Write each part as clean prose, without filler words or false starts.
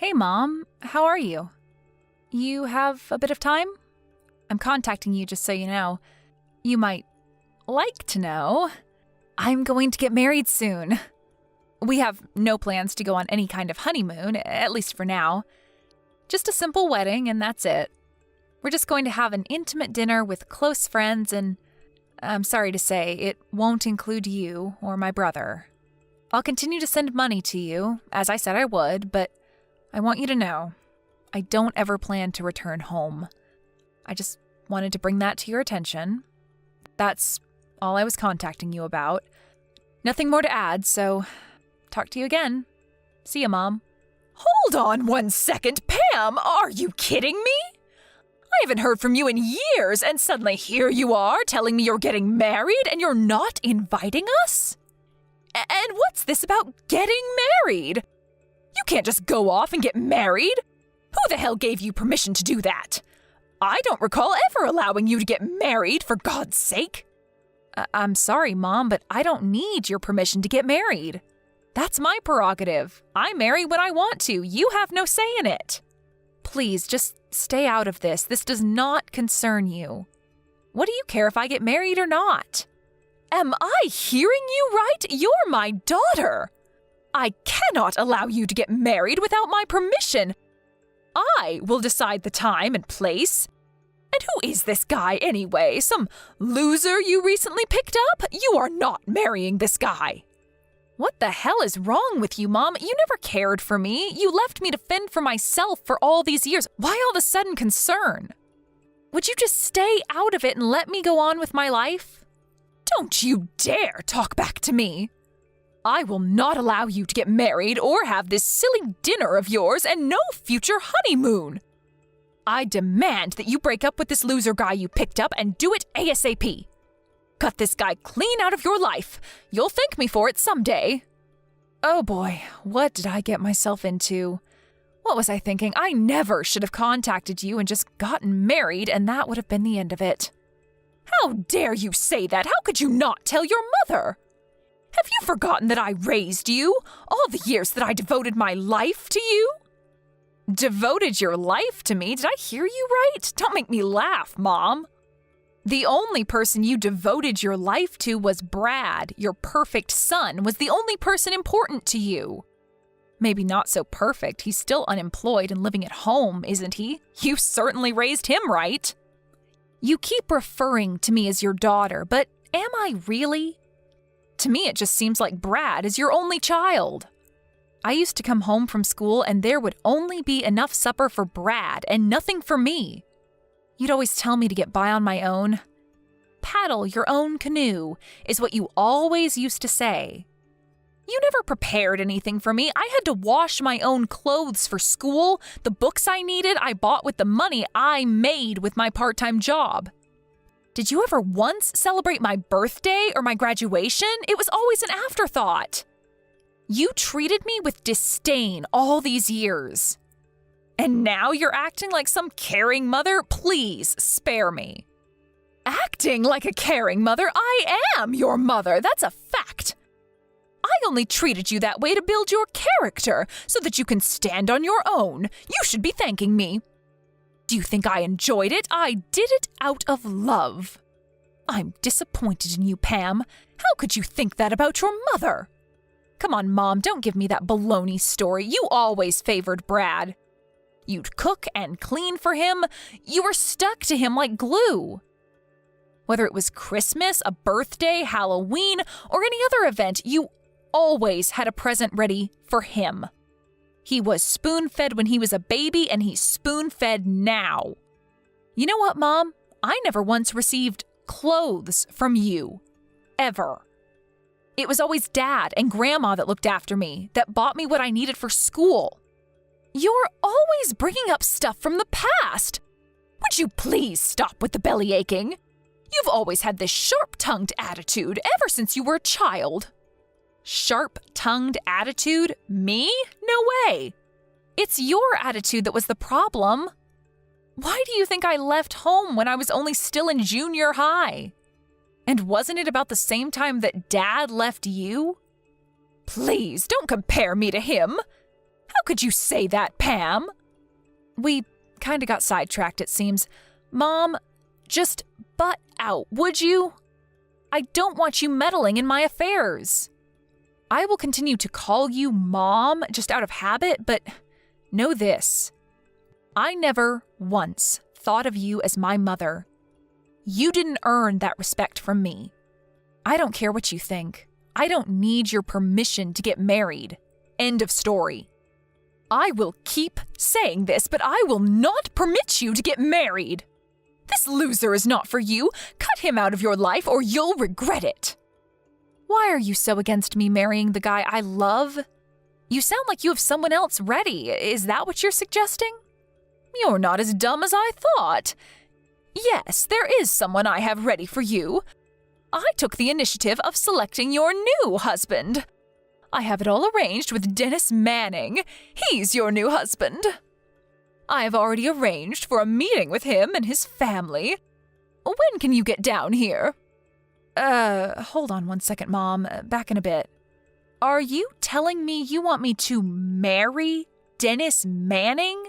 Hey, Mom. How are you? You have a bit of time? I'm contacting you just so you know. You might like to know. I'm going to get married soon. We have no plans to go on any kind of honeymoon, at least for now. Just a simple wedding, and that's it. We're just going to have an intimate dinner with close friends, and I'm sorry to say, it won't include you or my brother. I'll continue to send money to you, as I said I would, but I want you to know, I don't ever plan to return home. I just wanted to bring that to your attention. That's all I was contacting you about. Nothing more to add, so talk to you again. See ya, Mom. Hold on 1 second, Pam! Are you kidding me? I haven't heard from you in years, and suddenly here you are telling me you're getting married and you're not inviting us? And what's this about getting married? You can't just go off and get married. Who the hell gave you permission to do that? I don't recall ever allowing you to get married, for God's sake. I'm sorry, Mom, but I don't need your permission to get married. That's my prerogative. I marry when I want to. You have no say in it. Please, just stay out of this. This does not concern you. What do you care if I get married or not? Am I hearing you right? You're my daughter. I cannot allow you to get married without my permission. I will decide the time and place. And who is this guy anyway? Some loser you recently picked up? You are not marrying this guy. What the hell is wrong with you, Mom? You never cared for me. You left me to fend for myself for all these years. Why all the sudden concern? Would you just stay out of it and let me go on with my life? Don't you dare talk back to me. I will not allow you to get married or have this silly dinner of yours and no future honeymoon. I demand that you break up with this loser guy you picked up and do it ASAP. Cut this guy clean out of your life. You'll thank me for it someday. Oh boy, what did I get myself into? What was I thinking? I never should have contacted you and just gotten married, and that would have been the end of it. How dare you say that? How could you not tell your mother? Have you forgotten that I raised you? All the years that I devoted my life to you? Devoted your life to me? Did I hear you right? Don't make me laugh, Mom. The only person you devoted your life to was Brad. Your perfect son was the only person important to you. Maybe not so perfect. He's still unemployed and living at home, isn't he? You certainly raised him right. You keep referring to me as your daughter, but am I really? To me, it just seems like Brad is your only child. I used to come home from school and there would only be enough supper for Brad and nothing for me. You'd always tell me to get by on my own. Paddle your own canoe is what you always used to say. You never prepared anything for me. I had to wash my own clothes for school. The books I needed, I bought with the money I made with my part-time job. Did you ever once celebrate my birthday or my graduation? It was always an afterthought. You treated me with disdain all these years. And now you're acting like some caring mother? Please spare me. Acting like a caring mother? I am your mother. That's a fact. I only treated you that way to build your character so that you can stand on your own. You should be thanking me. Do you think I enjoyed it? I did it out of love. I'm disappointed in you, Pam. How could you think that about your mother? Come on, Mom, don't give me that baloney story. You always favored Brad. You'd cook and clean for him. You were stuck to him like glue. Whether it was Christmas, a birthday, Halloween, or any other event, you always had a present ready for him. He was spoon-fed when he was a baby, and he's spoon-fed now. You know what, Mom? I never once received clothes from you. Ever. It was always Dad and Grandma that looked after me, that bought me what I needed for school. You're always bringing up stuff from the past. Would you please stop with the belly aching? You've always had this sharp-tongued attitude ever since you were a child. Sharp-tongued attitude? Me? No way. It's your attitude that was the problem. Why do you think I left home when I was only still in junior high? And wasn't it about the same time that Dad left you? Please, don't compare me to him. How could you say that, Pam? We kinda got sidetracked, it seems. Mom, just butt out, would you? I don't want you meddling in my affairs. I will continue to call you Mom just out of habit, but know this. I never once thought of you as my mother. You didn't earn that respect from me. I don't care what you think. I don't need your permission to get married. End of story. I will keep saying this, but I will not permit you to get married. This loser is not for you. Cut him out of your life or you'll regret it. Why are you so against me marrying the guy I love? You sound like you have someone else ready. Is that what you're suggesting? You're not as dumb as I thought. Yes, there is someone I have ready for you. I took the initiative of selecting your new husband. I have it all arranged with Dennis Manning. He's your new husband. I have already arranged for a meeting with him and his family. When can you get down here? Hold on one second, Mom. Back in a bit. Are you telling me you want me to marry Dennis Manning?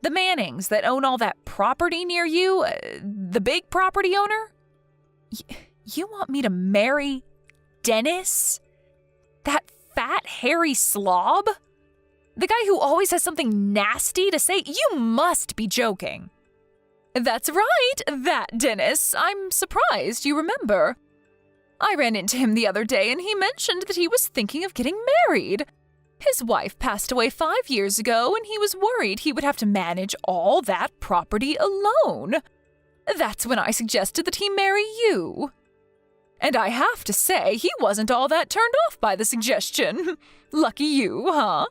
The Mannings that own all that property near you? The big property owner? You want me to marry Dennis? That fat, hairy slob? The guy who always has something nasty to say? You must be joking. That's right, that Dennis. I'm surprised you remember. I ran into him the other day and he mentioned that he was thinking of getting married. His wife passed away 5 years ago and he was worried he would have to manage all that property alone. That's when I suggested that he marry you. And I have to say, he wasn't all that turned off by the suggestion. Lucky you, huh?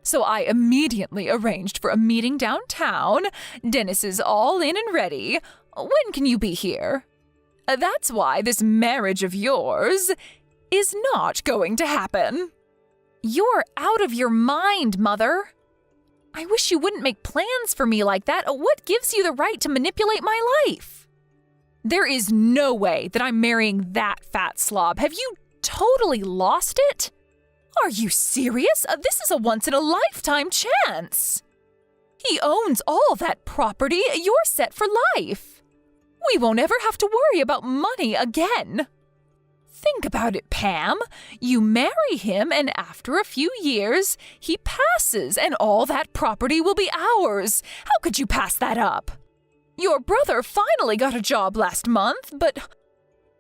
So I immediately arranged for a meeting downtown. Dennis is all in and ready. When can you be here? That's why this marriage of yours is not going to happen. You're out of your mind, Mother. I wish you wouldn't make plans for me like that. What gives you the right to manipulate my life? There is no way that I'm marrying that fat slob. Have you totally lost it? Are you serious? This is a once-in-a-lifetime chance. He owns all that property. You're set for life. We won't ever have to worry about money again. Think about it, Pam. You marry him, and after a few years, he passes, and all that property will be ours. How could you pass that up? Your brother finally got a job last month, but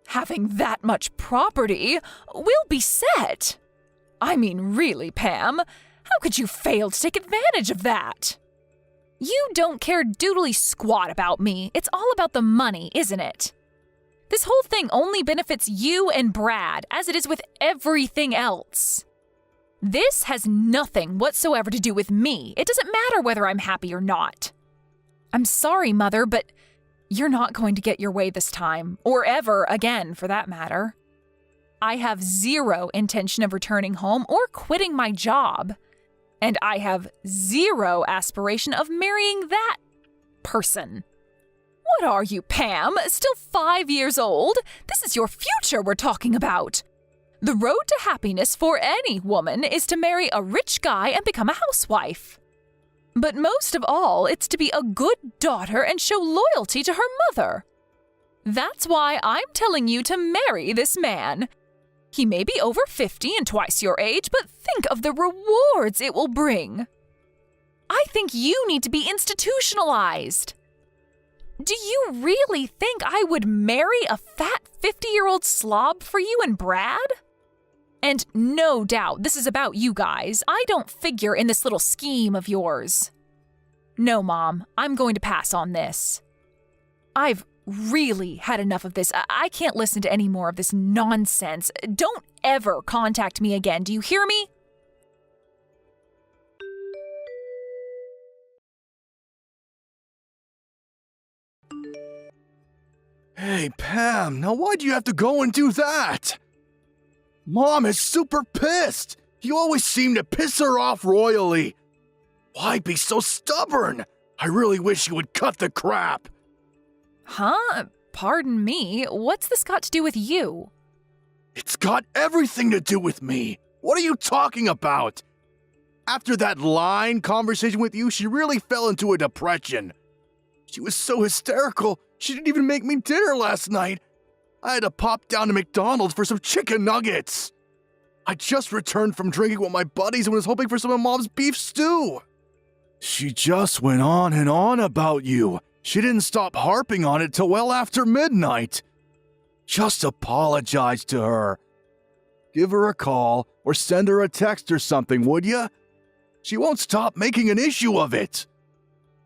having that much property, we'll be set. I mean, really, Pam, how could you fail to take advantage of that? You don't care doodly squat about me. It's all about the money, isn't it? This whole thing only benefits you and Brad, as it is with everything else. This has nothing whatsoever to do with me. It doesn't matter whether I'm happy or not. I'm sorry, Mother, but you're not going to get your way this time, or ever again, for that matter. I have zero intention of returning home or quitting my job. And I have zero aspiration of marrying that person. What are you, Pam? Still 5 years old? This is your future we're talking about. The road to happiness for any woman is to marry a rich guy and become a housewife. But most of all, it's to be a good daughter and show loyalty to her mother. That's why I'm telling you to marry this man. He may be over 50 and twice your age, but think of the rewards it will bring. I think you need to be institutionalized. Do you really think I would marry a fat 50-year-old slob for you and Brad? And no doubt this is about you guys. I don't figure in this little scheme of yours. No, Mom, I'm going to pass on this. I've really had enough of this. I can't listen to any more of this nonsense. Don't ever contact me again. Do you hear me? Hey, Pam, now why do you have to go and do that? Mom is super pissed. You always seem to piss her off royally. Why be so stubborn? I really wish you would cut the crap. Huh? Pardon me. What's this got to do with you? It's got everything to do with me. What are you talking about? After that line conversation with you, she really fell into a depression. She was so hysterical, she didn't even make me dinner last night. I had to pop down to McDonald's for some chicken nuggets. I just returned from drinking with my buddies and was hoping for some of Mom's beef stew. She just went on and on about you. She didn't stop harping on it till well after midnight. Just apologize to her. Give her a call or send her a text or something, would ya? She won't stop making an issue of it.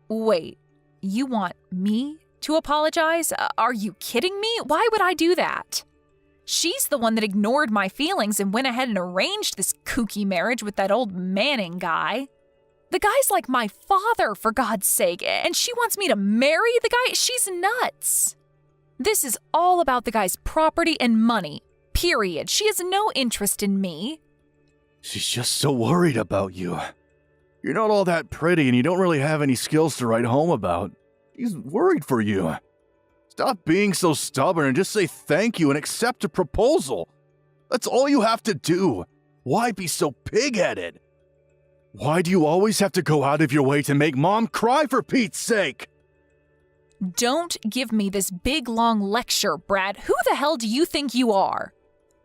Wait, you want me to apologize? Are you kidding me? Why would I do that? She's the one that ignored my feelings and went ahead and arranged this kooky marriage with that old Manning guy. The guy's like my father, for God's sake, and she wants me to marry the guy? She's nuts. This is all about the guy's property and money, period. She has no interest in me. She's just so worried about you. You're not all that pretty and you don't really have any skills to write home about. She's worried for you. Stop being so stubborn and just say thank you and accept a proposal. That's all you have to do. Why be so pig-headed? Why do you always have to go out of your way to make Mom cry, for Pete's sake? Don't give me this big long lecture, Brad. Who the hell do you think you are?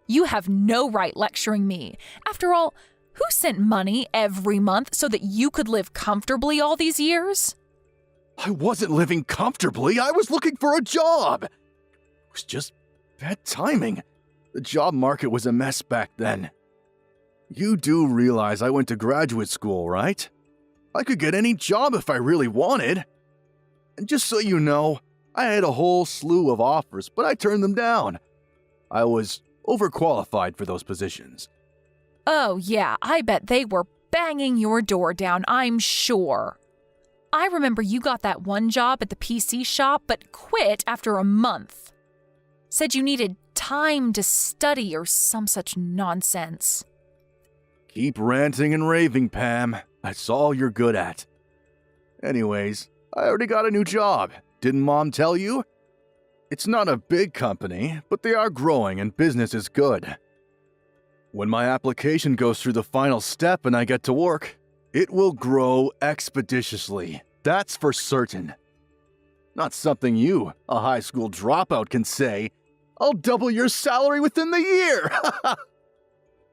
You have no right lecturing me. After all, who sent money every month so that you could live comfortably all these years? I wasn't living comfortably. I was looking for a job. It was just bad timing. The job market was a mess back then. You do realize I went to graduate school, right? I could get any job if I really wanted. And just so you know, I had a whole slew of offers, but I turned them down. I was overqualified for those positions. Oh, yeah, I bet they were banging your door down, I'm sure. I remember you got that one job at the PC shop, but quit after a month. Said you needed time to study or some such nonsense. Keep ranting and raving, Pam. That's all you're good at. Anyways, I already got a new job. Didn't Mom tell you? It's not a big company, but they are growing and business is good. When my application goes through the final step and I get to work, it will grow expeditiously. That's for certain. Not something you, a high school dropout, can say. I'll double your salary within the year.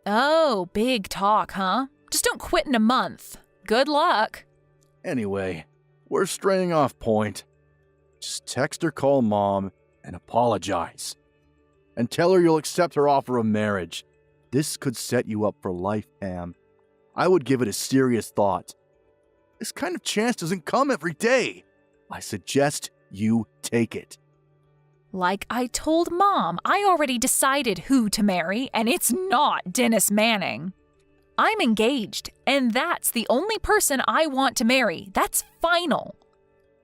Oh, big talk, huh? Just don't quit in a month. Good luck. Anyway, we're straying off point. Just text or call Mom and apologize. And tell her you'll accept her offer of marriage. This could set you up for life, Pam. I would give it a serious thought. This kind of chance doesn't come every day. I suggest you take it. Like I told Mom, I already decided who to marry, and it's not Dennis Manning. I'm engaged, and that's the only person I want to marry. That's final.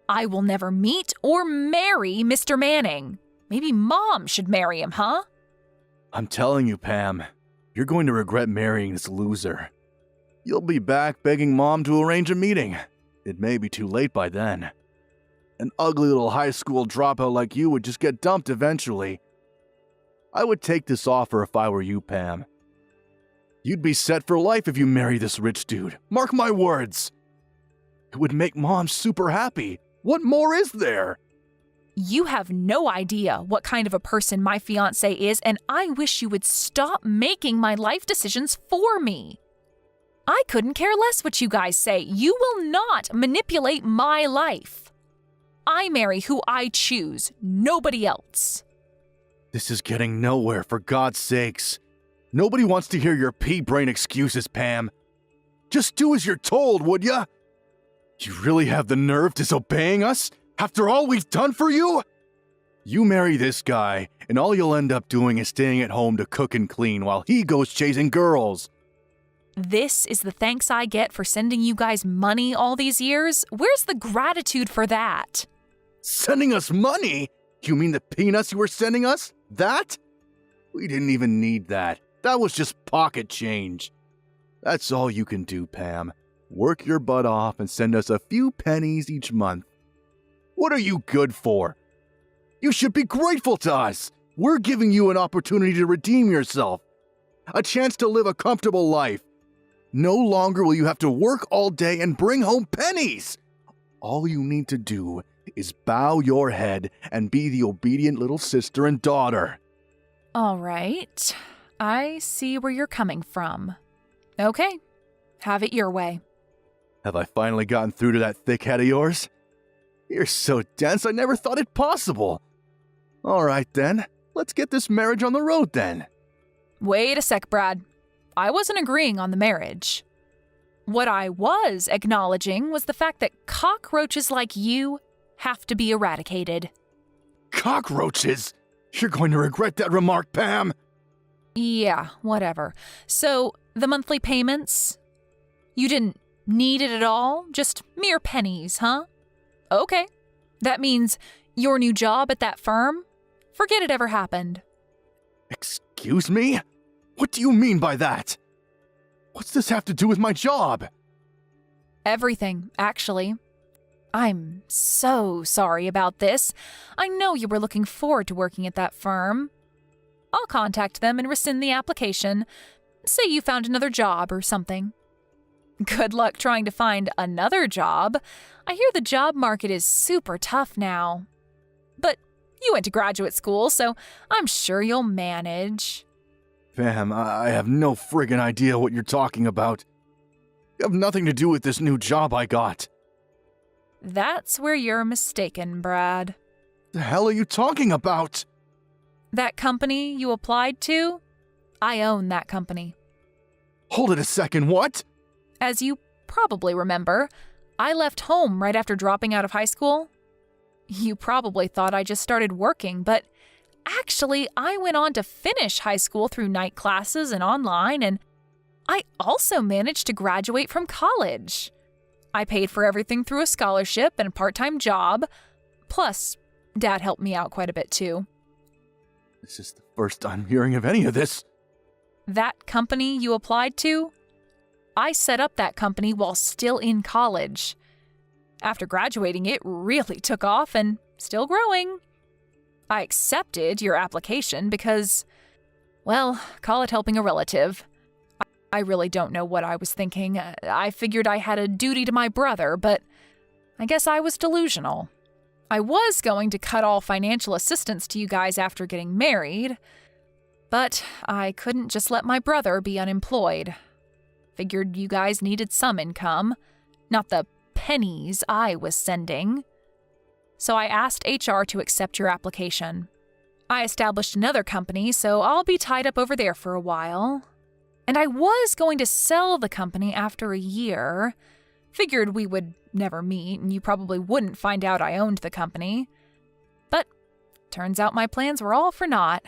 I will never meet or marry Mr. Manning. Maybe Mom should marry him, huh? I'm telling you, Pam, you're going to regret marrying this loser. You'll be back begging Mom to arrange a meeting. It may be too late by then. An ugly little high school dropout like you would just get dumped eventually. I would take this offer if I were you, Pam. You'd be set for life if you marry this rich dude. Mark my words. It would make Mom super happy. What more is there? You have no idea what kind of a person my fiancé is, and I wish you would stop making my life decisions for me. I couldn't care less what you guys say. You will not manipulate my life. I marry who I choose, nobody else. This is getting nowhere, for God's sakes. Nobody wants to hear your pea-brain excuses, Pam. Just do as you're told, would ya? You really have the nerve disobeying us after all we've done for you? You marry this guy, and all you'll end up doing is staying at home to cook and clean while he goes chasing girls. This is the thanks I get for sending you guys money all these years? Where's the gratitude for that? Sending us money? You mean the peanuts you were sending us? That? We didn't even need that. That was just pocket change. That's all you can do, Pam. Work your butt off and send us a few pennies each month. What are you good for? You should be grateful to us. We're giving you an opportunity to redeem yourself. A chance to live a comfortable life. No longer will you have to work all day and bring home pennies. All you need to do is bow your head and be the obedient little sister and daughter. All right. I see where you're coming from. Okay. Have it your way. Have I finally gotten through to that thick head of yours? You're so dense, I never thought it possible. All right, then. Let's get this marriage on the road, then. Wait a sec, Brad. I wasn't agreeing on the marriage. What I was acknowledging was the fact that cockroaches like you have to be eradicated. Cockroaches? You're going to regret that remark, Pam. Yeah, whatever. So, the monthly payments? You didn't need it at all? Just mere pennies, huh? Okay. That means your new job at that firm? Forget it ever happened. Excuse me? What do you mean by that? What's this have to do with my job? Everything, actually. I'm so sorry about this. I know you were looking forward to working at that firm. I'll contact them and rescind the application. Say you found another job or something. Good luck trying to find another job. I hear the job market is super tough now. But you went to graduate school, so I'm sure you'll manage. Pam, I have no friggin' idea what you're talking about. You have nothing to do with this new job I got. That's where you're mistaken, Brad. The hell are you talking about? That company you applied to? I own that company. Hold it a second, what? As you probably remember, I left home right after dropping out of high school. You probably thought I just started working, but actually, I went on to finish high school through night classes and online, and I also managed to graduate from college. I paid for everything through a scholarship and a part-time job. Plus, Dad helped me out quite a bit too. This is the first I'm hearing of any of this. That company you applied to? I set up that company while still in college. After graduating, it really took off and still growing. I accepted your application because, well, call it helping a relative. I really don't know what I was thinking. I figured I had a duty to my brother, but I guess I was delusional. I was going to cut all financial assistance to you guys after getting married, but I couldn't just let my brother be unemployed. Figured you guys needed some income, not the pennies I was sending. So I asked HR to accept your application. I established another company, so I'll be tied up over there for a while. And I was going to sell the company after a year. Figured we would never meet, and you probably wouldn't find out I owned the company. But turns out my plans were all for naught.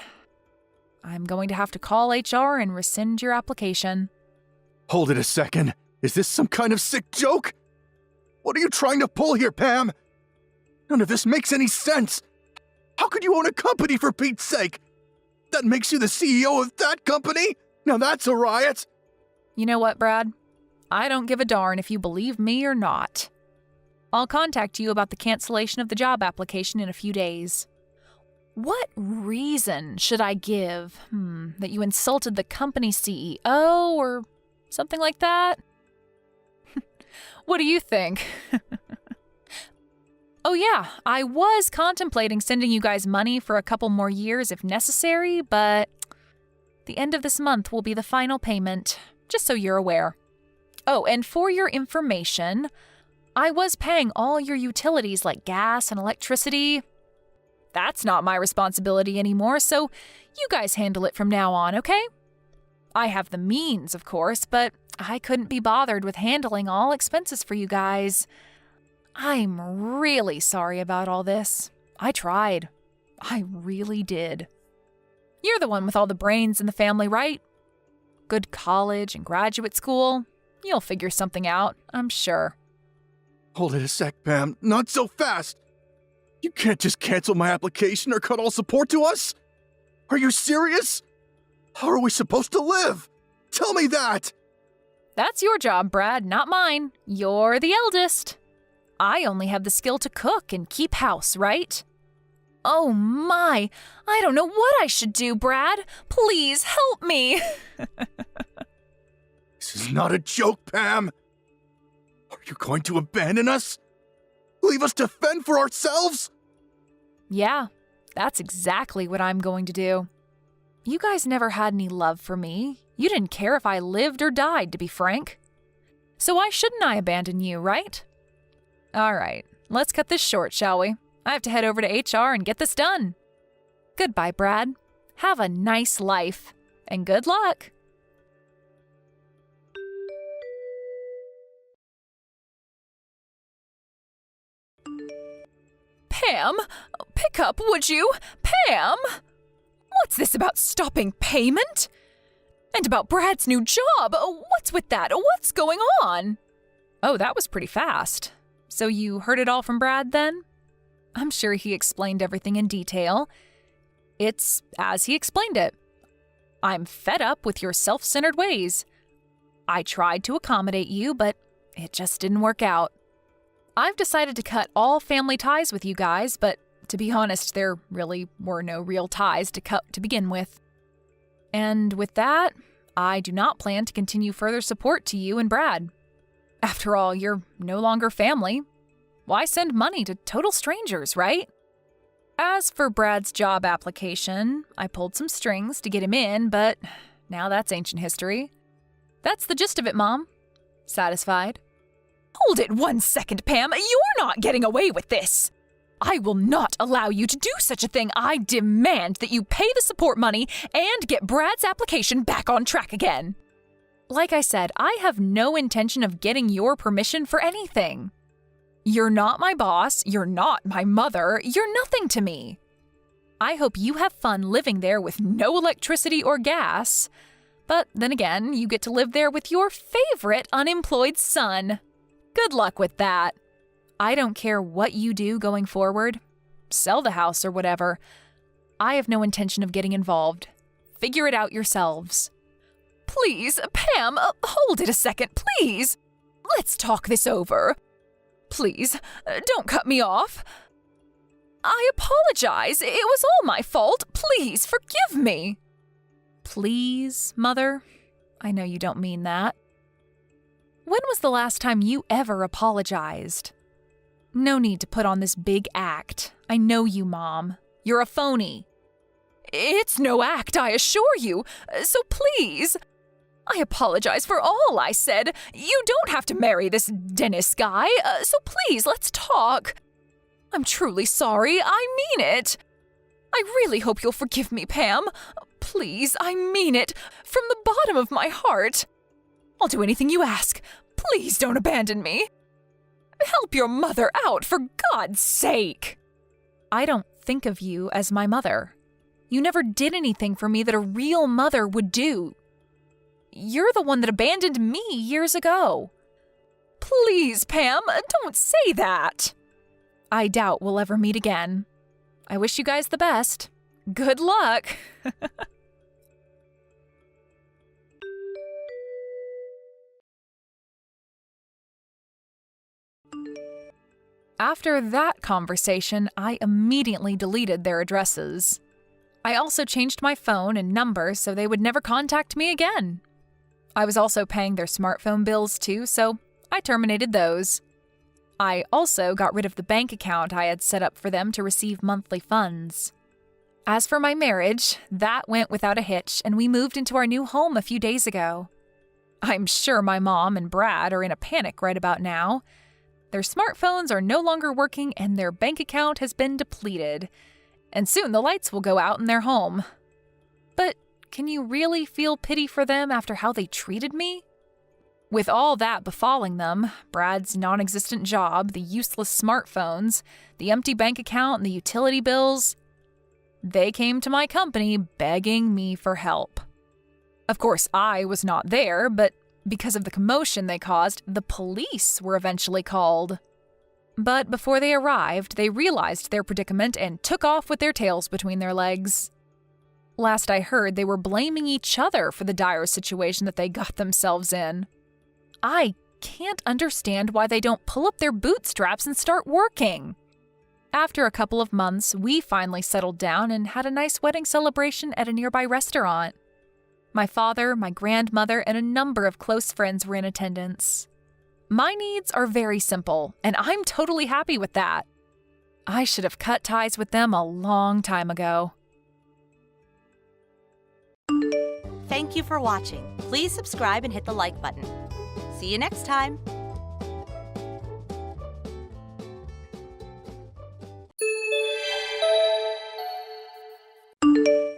I'm going to have to call HR and rescind your application. Hold it a second. Is this some kind of sick joke? What are you trying to pull here, Pam? None of this makes any sense. How could you own a company, for Pete's sake? That makes you the CEO of that company? Now that's a riot. You know what, Brad? I don't give a darn if you believe me or not. I'll contact you about the cancellation of the job application in a few days. What reason should I give? That you insulted the company CEO or something like that? What do you think? Oh yeah, I was contemplating sending you guys money for a couple more years if necessary, but the end of this month will be the final payment, just so you're aware. Oh, and for your information, I was paying all your utilities like gas and electricity. That's not my responsibility anymore, so you guys handle it from now on, okay? I have the means, of course, but I couldn't be bothered with handling all expenses for you guys. I'm really sorry about all this. I tried. I really did. You're the one with all the brains in the family, right? Good college and graduate school. You'll figure something out, I'm sure. Hold it a sec, Pam. Not so fast. You can't just cancel my application or cut all support to us. Are you serious? How are we supposed to live? Tell me that. That's your job, Brad, not mine. You're the eldest. I only have the skill to cook and keep house, right? Oh my, I don't know what I should do, Brad. Please help me. This is not a joke, Pam. Are you going to abandon us? Leave us to fend for ourselves? Yeah, that's exactly what I'm going to do. You guys never had any love for me. You didn't care if I lived or died, to be frank. So why shouldn't I abandon you, right? All right, let's cut this short, shall we? I have to head over to HR and get this done. Goodbye, Brad. Have a nice life, and good luck. Pam, pick up, would you? Pam! What's this about stopping payment? And about Brad's new job? What's with that? What's going on? Oh, that was pretty fast. So you heard it all from Brad then? I'm sure he explained everything in detail. It's as he explained it. I'm fed up with your self-centered ways. I tried to accommodate you, but it just didn't work out. I've decided to cut all family ties with you guys, but to be honest, there really were no real ties to cut to begin with. And with that, I do not plan to continue further support to you and Brad. After all, you're no longer family. Why send money to total strangers, right? As for Brad's job application, I pulled some strings to get him in, but now that's ancient history. That's the gist of it, Mom. Satisfied? Hold it 1 second, Pam. You're not getting away with this. I will not allow you to do such a thing. I demand that you pay the support money and get Brad's application back on track again. Like I said, I have no intention of getting your permission for anything. You're not my boss, you're not my mother, you're nothing to me. I hope you have fun living there with no electricity or gas. But then again, you get to live there with your favorite unemployed son. Good luck with that. I don't care what you do going forward. Sell the house or whatever. I have no intention of getting involved. Figure it out yourselves. Please, Pam, hold it a second, please. Let's talk this over. Please, don't cut me off. I apologize. It was all my fault. Please, forgive me. Please, Mother? I know you don't mean that. When was the last time you ever apologized? No need to put on this big act. I know you, Mom. You're a phony. It's no act, I assure you. So please. I apologize for all I said. You don't have to marry this Dennis guy, so please, let's talk. I'm truly sorry. I mean it. I really hope you'll forgive me, Pam. Please, I mean it. From the bottom of my heart. I'll do anything you ask. Please don't abandon me. Help your mother out, for God's sake. I don't think of you as my mother. You never did anything for me that a real mother would do. You're the one that abandoned me years ago. Please, Pam, don't say that. I doubt we'll ever meet again. I wish you guys the best. Good luck. After that conversation, I immediately deleted their addresses. I also changed my phone and number so they would never contact me again. I was also paying their smartphone bills too, so I terminated those. I also got rid of the bank account I had set up for them to receive monthly funds. As for my marriage, that went without a hitch, and we moved into our new home a few days ago. I'm sure my mom and Brad are in a panic right about now. Their smartphones are no longer working and their bank account has been depleted. And soon the lights will go out in their home. But can you really feel pity for them after how they treated me? With all that befalling them, Brad's non-existent job, the useless smartphones, the empty bank account, and the utility bills, they came to my company begging me for help. Of course, I was not there, but because of the commotion they caused, the police were eventually called. But before they arrived, they realized their predicament and took off with their tails between their legs. Last I heard, they were blaming each other for the dire situation that they got themselves in. I can't understand why they don't pull up their bootstraps and start working. After a couple of months, we finally settled down and had a nice wedding celebration at a nearby restaurant. My father, my grandmother, and a number of close friends were in attendance. My needs are very simple, and I'm totally happy with that. I should have cut ties with them a long time ago. Thank you for watching. Please subscribe and hit the like button. See you next time.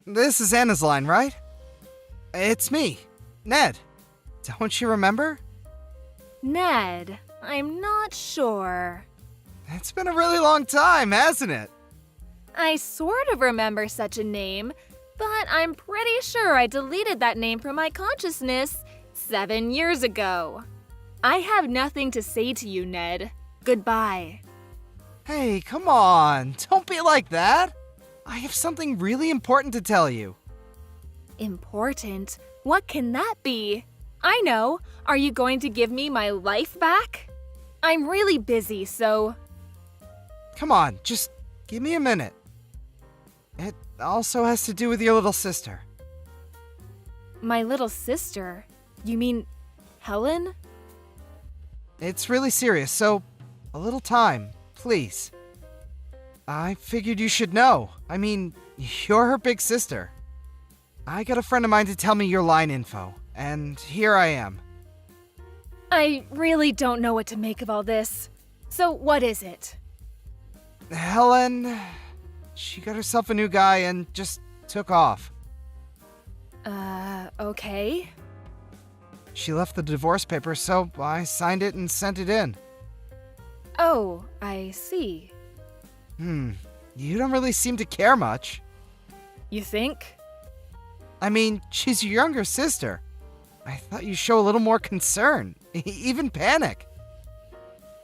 This is Anna's line, right? It's me, Ned. Don't you remember? Ned, I'm not sure. It's been a really long time, hasn't it? I sort of remember such a name, but I'm pretty sure I deleted that name from my consciousness 7 years ago. I have nothing to say to you, Ned. Goodbye. Hey, come on. Don't be like that. I have something really important to tell you. Important? What can that be? I know. Are you going to give me my life back? I'm really busy, so... Come on, just give me a minute. It also has to do with your little sister. My little sister? You mean Helen? It's really serious, so a little time, please. I figured you should know. I mean, you're her big sister. I got a friend of mine to tell me your line info, and here I am. I really don't know what to make of all this. So what is it? Helen, she got herself a new guy and just took off. Okay. She left the divorce papers, so I signed it and sent it in. Oh, I see. You don't really seem to care much. You think? I mean, she's your younger sister. I thought you'd show a little more concern, even panic.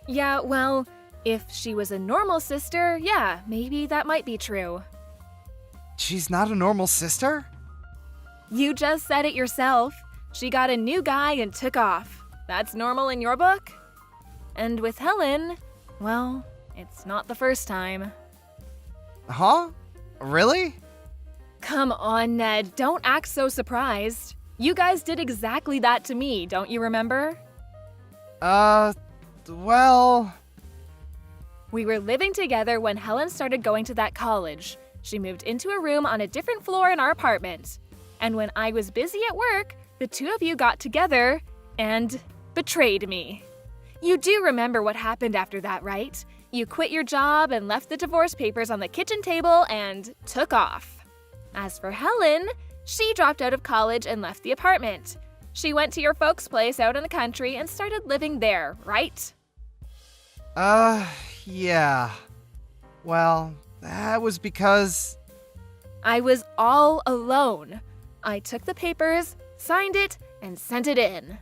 Yeah, well, if she was a normal sister, yeah, maybe that might be true. She's not a normal sister? You just said it yourself. She got a new guy and took off. That's normal in your book? And with Helen, well, it's not the first time. Huh? Really? Come on, Ned, don't act so surprised. You guys did exactly that to me, don't you remember? Well... We were living together when Helen started going to that college. She moved into a room on a different floor in our apartment. And when I was busy at work, the two of you got together and betrayed me. You do remember what happened after that, right? You quit your job and left the divorce papers on the kitchen table and took off. As for Helen, she dropped out of college and left the apartment. She went to your folks' place out in the country and started living there, right? Yeah. Well, that was because... I was all alone. I took the papers, signed it, and sent it in.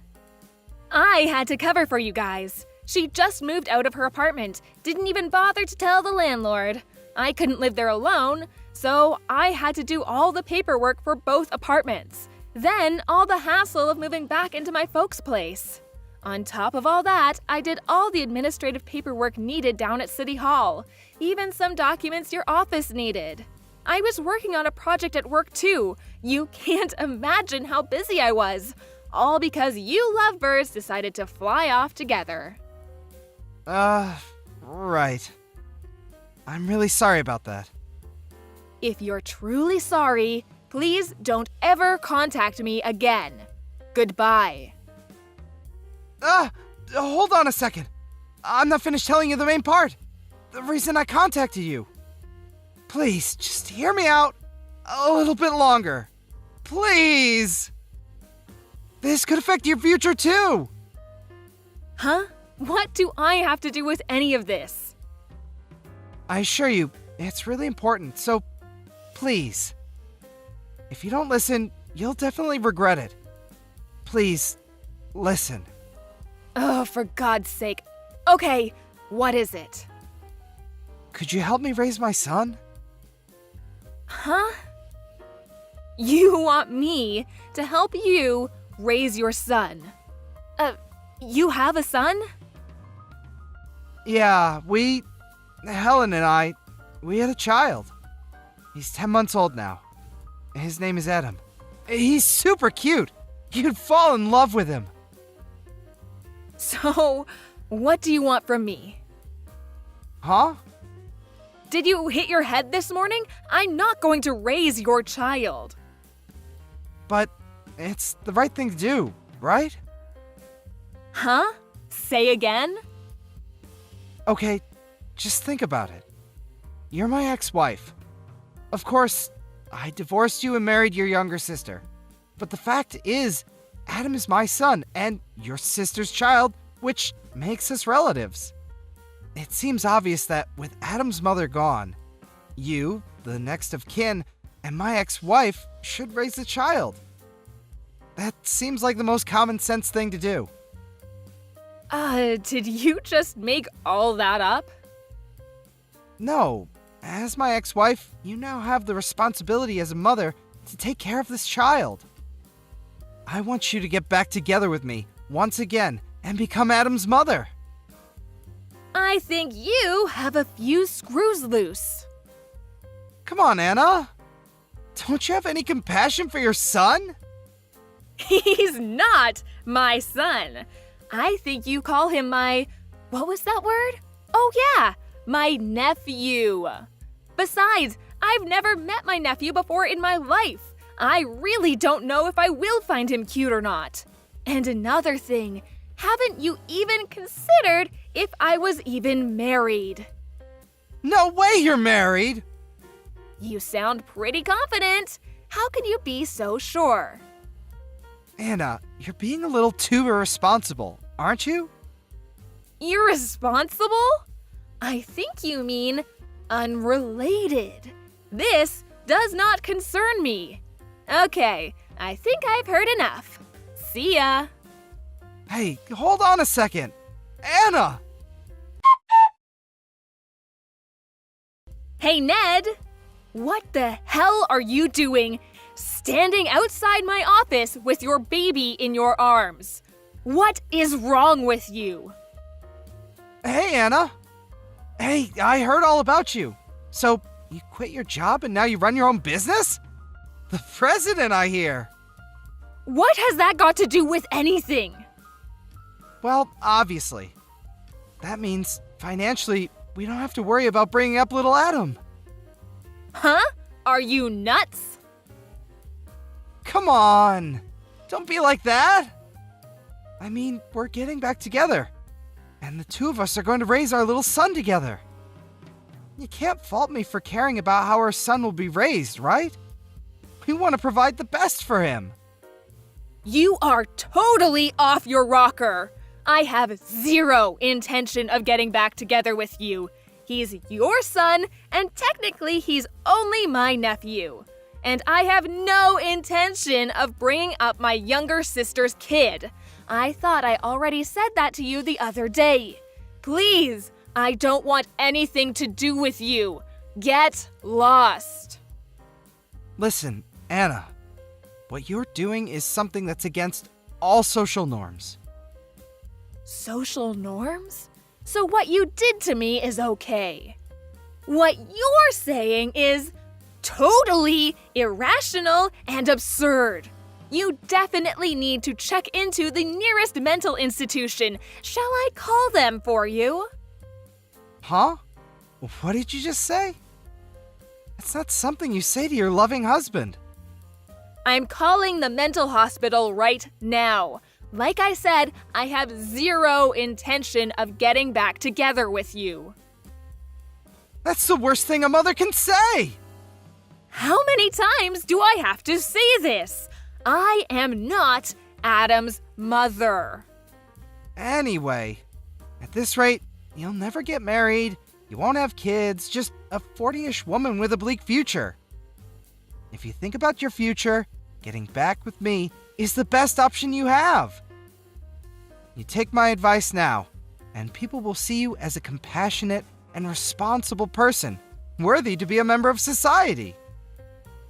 I had to cover for you guys. She just moved out of her apartment, didn't even bother to tell the landlord. I couldn't live there alone, so I had to do all the paperwork for both apartments. Then all the hassle of moving back into my folks' place. On top of all that, I did all the administrative paperwork needed down at City Hall, even some documents your office needed. I was working on a project at work too. You can't imagine how busy I was. All because you lovebirds decided to fly off together. Right. I'm really sorry about that. If you're truly sorry, please don't ever contact me again. Goodbye. Hold on a second. I'm not finished telling you the main part. The reason I contacted you. Please, just hear me out a little bit longer. Please! This could affect your future too! Huh? What do I have to do with any of this? I assure you, it's really important, so please. If you don't listen, you'll definitely regret it. Please, listen. Oh, for God's sake. Okay, what is it? Could you help me raise my son? Huh? You want me to help you raise your son? You have a son? Yeah, Helen and I, we had a child. He's 10 months old now. His name is Adam. He's super cute. You'd fall in love with him. So, what do you want from me? Huh? Did you hit your head this morning? I'm not going to raise your child. But it's the right thing to do, right? Huh? Say again? Okay, just think about it. You're my ex-wife. Of course, I divorced you and married your younger sister. But the fact is, Adam is my son and your sister's child, which makes us relatives. It seems obvious that with Adam's mother gone, you, the next of kin, and my ex-wife should raise the child. That seems like the most common sense thing to do. Did you just make all that up? No, as my ex-wife, you now have the responsibility as a mother to take care of this child. I want you to get back together with me once again and become Adam's mother. I think you have a few screws loose. Come on, Anna. Don't you have any compassion for your son? He's not my son. I think you call him what was that word? Oh yeah, my nephew. Besides, I've never met my nephew before in my life. I really don't know if I will find him cute or not. And another thing, haven't you even considered if I was even married? No way you're married! You sound pretty confident. How can you be so sure? Anna, you're being a little too irresponsible, aren't you? Irresponsible? I think you mean unrelated. This does not concern me. Okay, I think I've heard enough. See ya. Hey, hold on a second. Anna! Hey, Ned! What the hell are you doing standing outside my office with your baby in your arms? What is wrong with you? Hey, Anna. Hey, I heard all about you. So, you quit your job and now you run your own business? The president, I hear. What has that got to do with anything? Well, obviously. That means, financially, we don't have to worry about bringing up little Adam. Huh? Are you nuts? Come on. Don't be like that. I mean, we're getting back together. And the two of us are going to raise our little son together. You can't fault me for caring about how our son will be raised, right? We want to provide the best for him. You are totally off your rocker. I have zero intention of getting back together with you. He's your son, and technically he's only my nephew. And I have no intention of bringing up my younger sister's kid. I thought I already said that to you the other day. Please, I don't want anything to do with you. Get lost. Listen, Anna, what you're doing is something that's against all social norms. Social norms? So what you did to me is okay. What you're saying is totally irrational and absurd. You definitely need to check into the nearest mental institution. Shall I call them for you? Huh? What did you just say? That's not something you say to your loving husband. I'm calling the mental hospital right now. Like I said, I have zero intention of getting back together with you. That's the worst thing a mother can say! How many times do I have to say this? I am not Adam's mother. Anyway, at this rate, you'll never get married, you won't have kids, just a 40-ish woman with a bleak future. If you think about your future, getting back with me is the best option you have. You take my advice now, and people will see you as a compassionate and responsible person, worthy to be a member of society.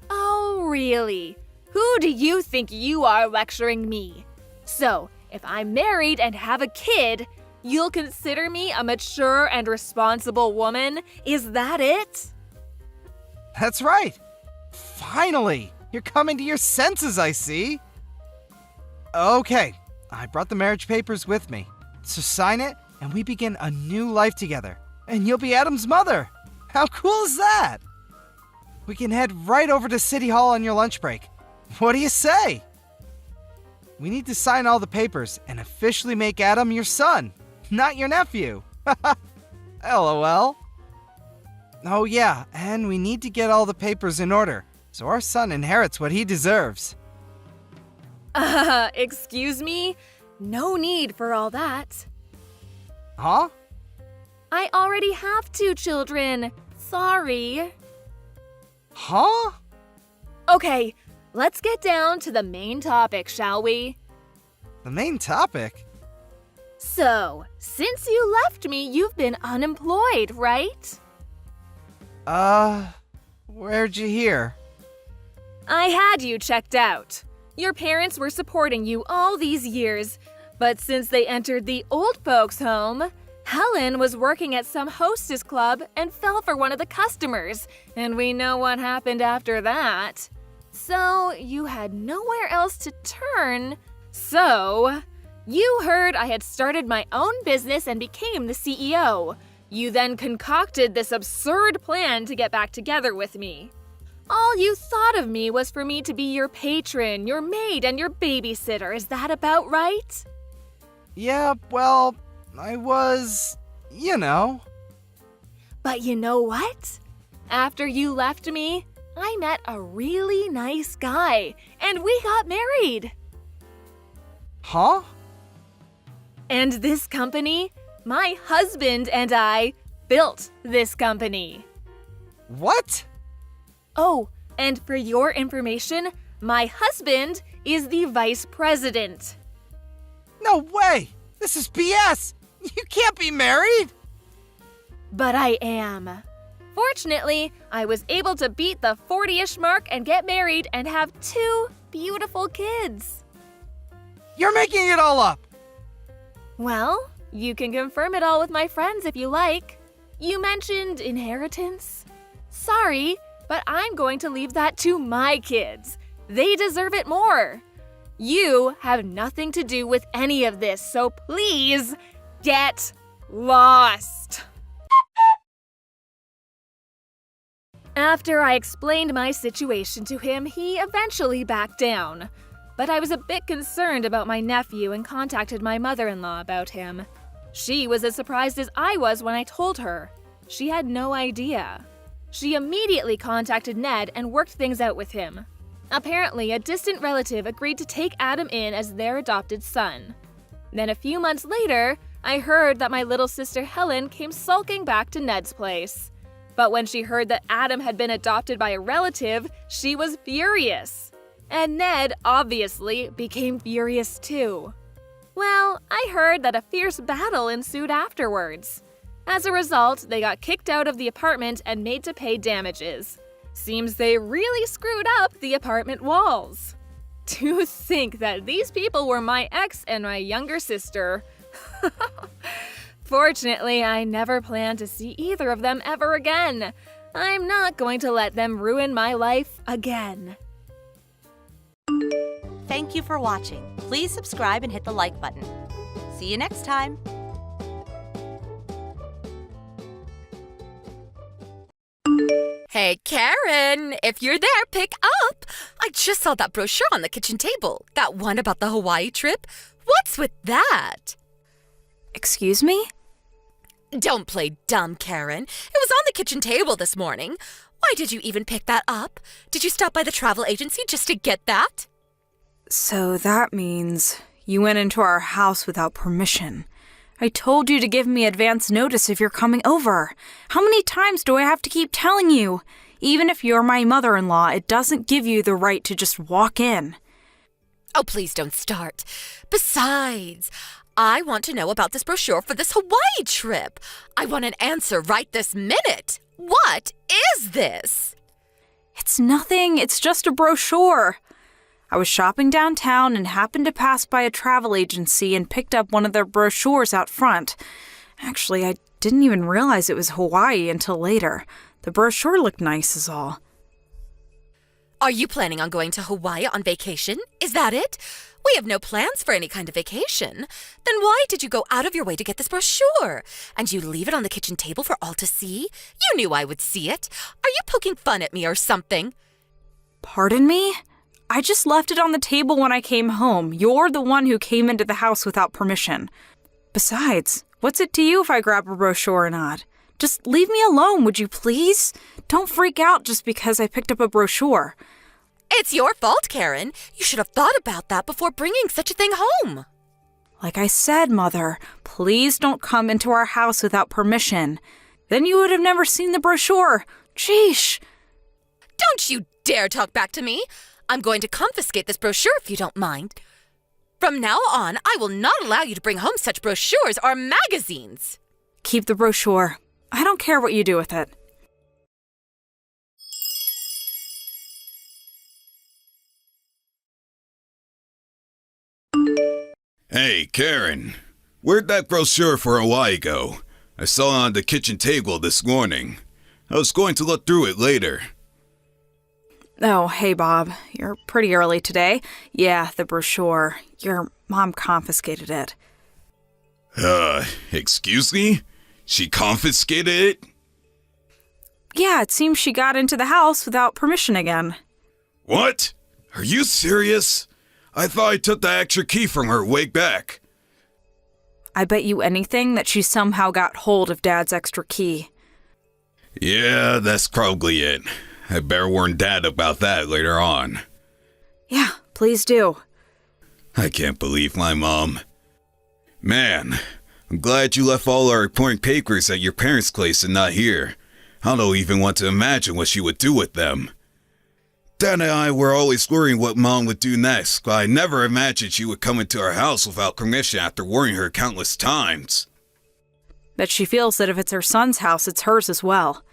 Oh, really? Who do you think you are lecturing me? So, if I'm married and have a kid, you'll consider me a mature and responsible woman? Is that it? That's right. Finally, You're coming to your senses, I see. Okay, I brought the marriage papers with me. So sign it, and we begin a new life together. And you'll be Adam's mother. How cool is that? We can head right over to City Hall on your lunch break. What do you say? We need to sign all the papers and officially make Adam your son, not your nephew. LOL. Oh yeah, and we need to get all the papers in order, so our son inherits what he deserves. Excuse me? No need for all that. Huh? I already have 2 children. Sorry. Huh? Okay, let's get down to the main topic, shall we? The main topic? So, since you left me, you've been unemployed, right? Where'd you hear? I had you checked out. Your parents were supporting you all these years, but since they entered the old folks' home, Helen was working at some hostess club and fell for one of the customers, and we know what happened after that. So, you had nowhere else to turn. So, you heard I had started my own business and became the CEO. You then concocted this absurd plan to get back together with me. All you thought of me was for me to be your patron, your maid, and your babysitter. Is that about right? Yeah, well, I was, But you know what? After you left me, I met a really nice guy, and we got married. Huh? And this company, my husband and I built this company. What? Oh, and for your information, my husband is the vice president. No way! This is BS! You can't be married! But I am. Fortunately, I was able to beat the 40-ish mark and get married and have 2 beautiful kids. You're making it all up! Well, you can confirm it all with my friends if you like. You mentioned inheritance. Sorry, but I'm going to leave that to my kids. They deserve it more. You have nothing to do with any of this, so please get lost. After I explained my situation to him, he eventually backed down. But I was a bit concerned about my nephew and contacted my mother-in-law about him. She was as surprised as I was when I told her. She had no idea. She immediately contacted Ned and worked things out with him. Apparently, a distant relative agreed to take Adam in as their adopted son. Then a few months later, I heard that my little sister Helen came sulking back to Ned's place. But when she heard that Adam had been adopted by a relative, she was furious. And Ned, obviously, became furious too. Well, I heard that a fierce battle ensued afterwards. As a result, they got kicked out of the apartment and made to pay damages. Seems they really screwed up the apartment walls. To think that these people were my ex and my younger sister. Fortunately, I never plan to see either of them ever again. I'm not going to let them ruin my life again. Thank you for watching. Please subscribe and hit the like button. See you next time. Hey, Karen, if you're there, pick up. I just saw that brochure on the kitchen table. That one about the Hawaii trip. What's with that? Excuse me? Don't play dumb, Karen. It was on the kitchen table this morning. Why did you even pick that up? Did you stop by the travel agency just to get that? So that means you went into our house without permission. I told you to give me advance notice if you're coming over. How many times do I have to keep telling you? Even if you're my mother-in-law, it doesn't give you the right to just walk in. Oh, please don't start. Besides, I want to know about this brochure for this Hawaii trip. I want an answer right this minute. What is this? It's nothing. It's just a brochure. I was shopping downtown and happened to pass by a travel agency and picked up one of their brochures out front. Actually, I didn't even realize it was Hawaii until later. The brochure looked nice is all. Are you planning on going to Hawaii on vacation? Is that it? We have no plans for any kind of vacation. Then why did you go out of your way to get this brochure? And you leave it on the kitchen table for all to see? You knew I would see it. Are you poking fun at me or something? Pardon me? I just left it on the table when I came home. You're the one who came into the house without permission. Besides, what's it to you if I grab a brochure or not? Just leave me alone, would you please? Don't freak out just because I picked up a brochure. It's your fault, Karen. You should have thought about that before bringing such a thing home. Like I said, Mother, please don't come into our house without permission. Then you would have never seen the brochure. Sheesh. Don't you dare talk back to me. I'm going to confiscate this brochure if you don't mind. From now on, I will not allow you to bring home such brochures or magazines. Keep the brochure. I don't care what you do with it. Hey, Karen. Where'd that brochure for Hawaii go? I saw it on the kitchen table this morning. I was going to look through it later. Oh, hey, Bob. You're pretty early today. Yeah, the brochure. Your mom confiscated it. Excuse me? She confiscated it? Yeah, it seems she got into the house without permission again. What? Are you serious? I thought I took the extra key from her way back. I bet you anything that she somehow got hold of Dad's extra key. Yeah, that's probably it. I better warn Dad about that later on. Yeah, please do. I can't believe my mom. Man, I'm glad you left all our important papers at your parents' place and not here. I don't even want to imagine what she would do with them. Dad and I were always worrying what Mom would do next, but I never imagined she would come into our house without permission after warning her countless times. Bet she feels that if it's her son's house, it's hers as well.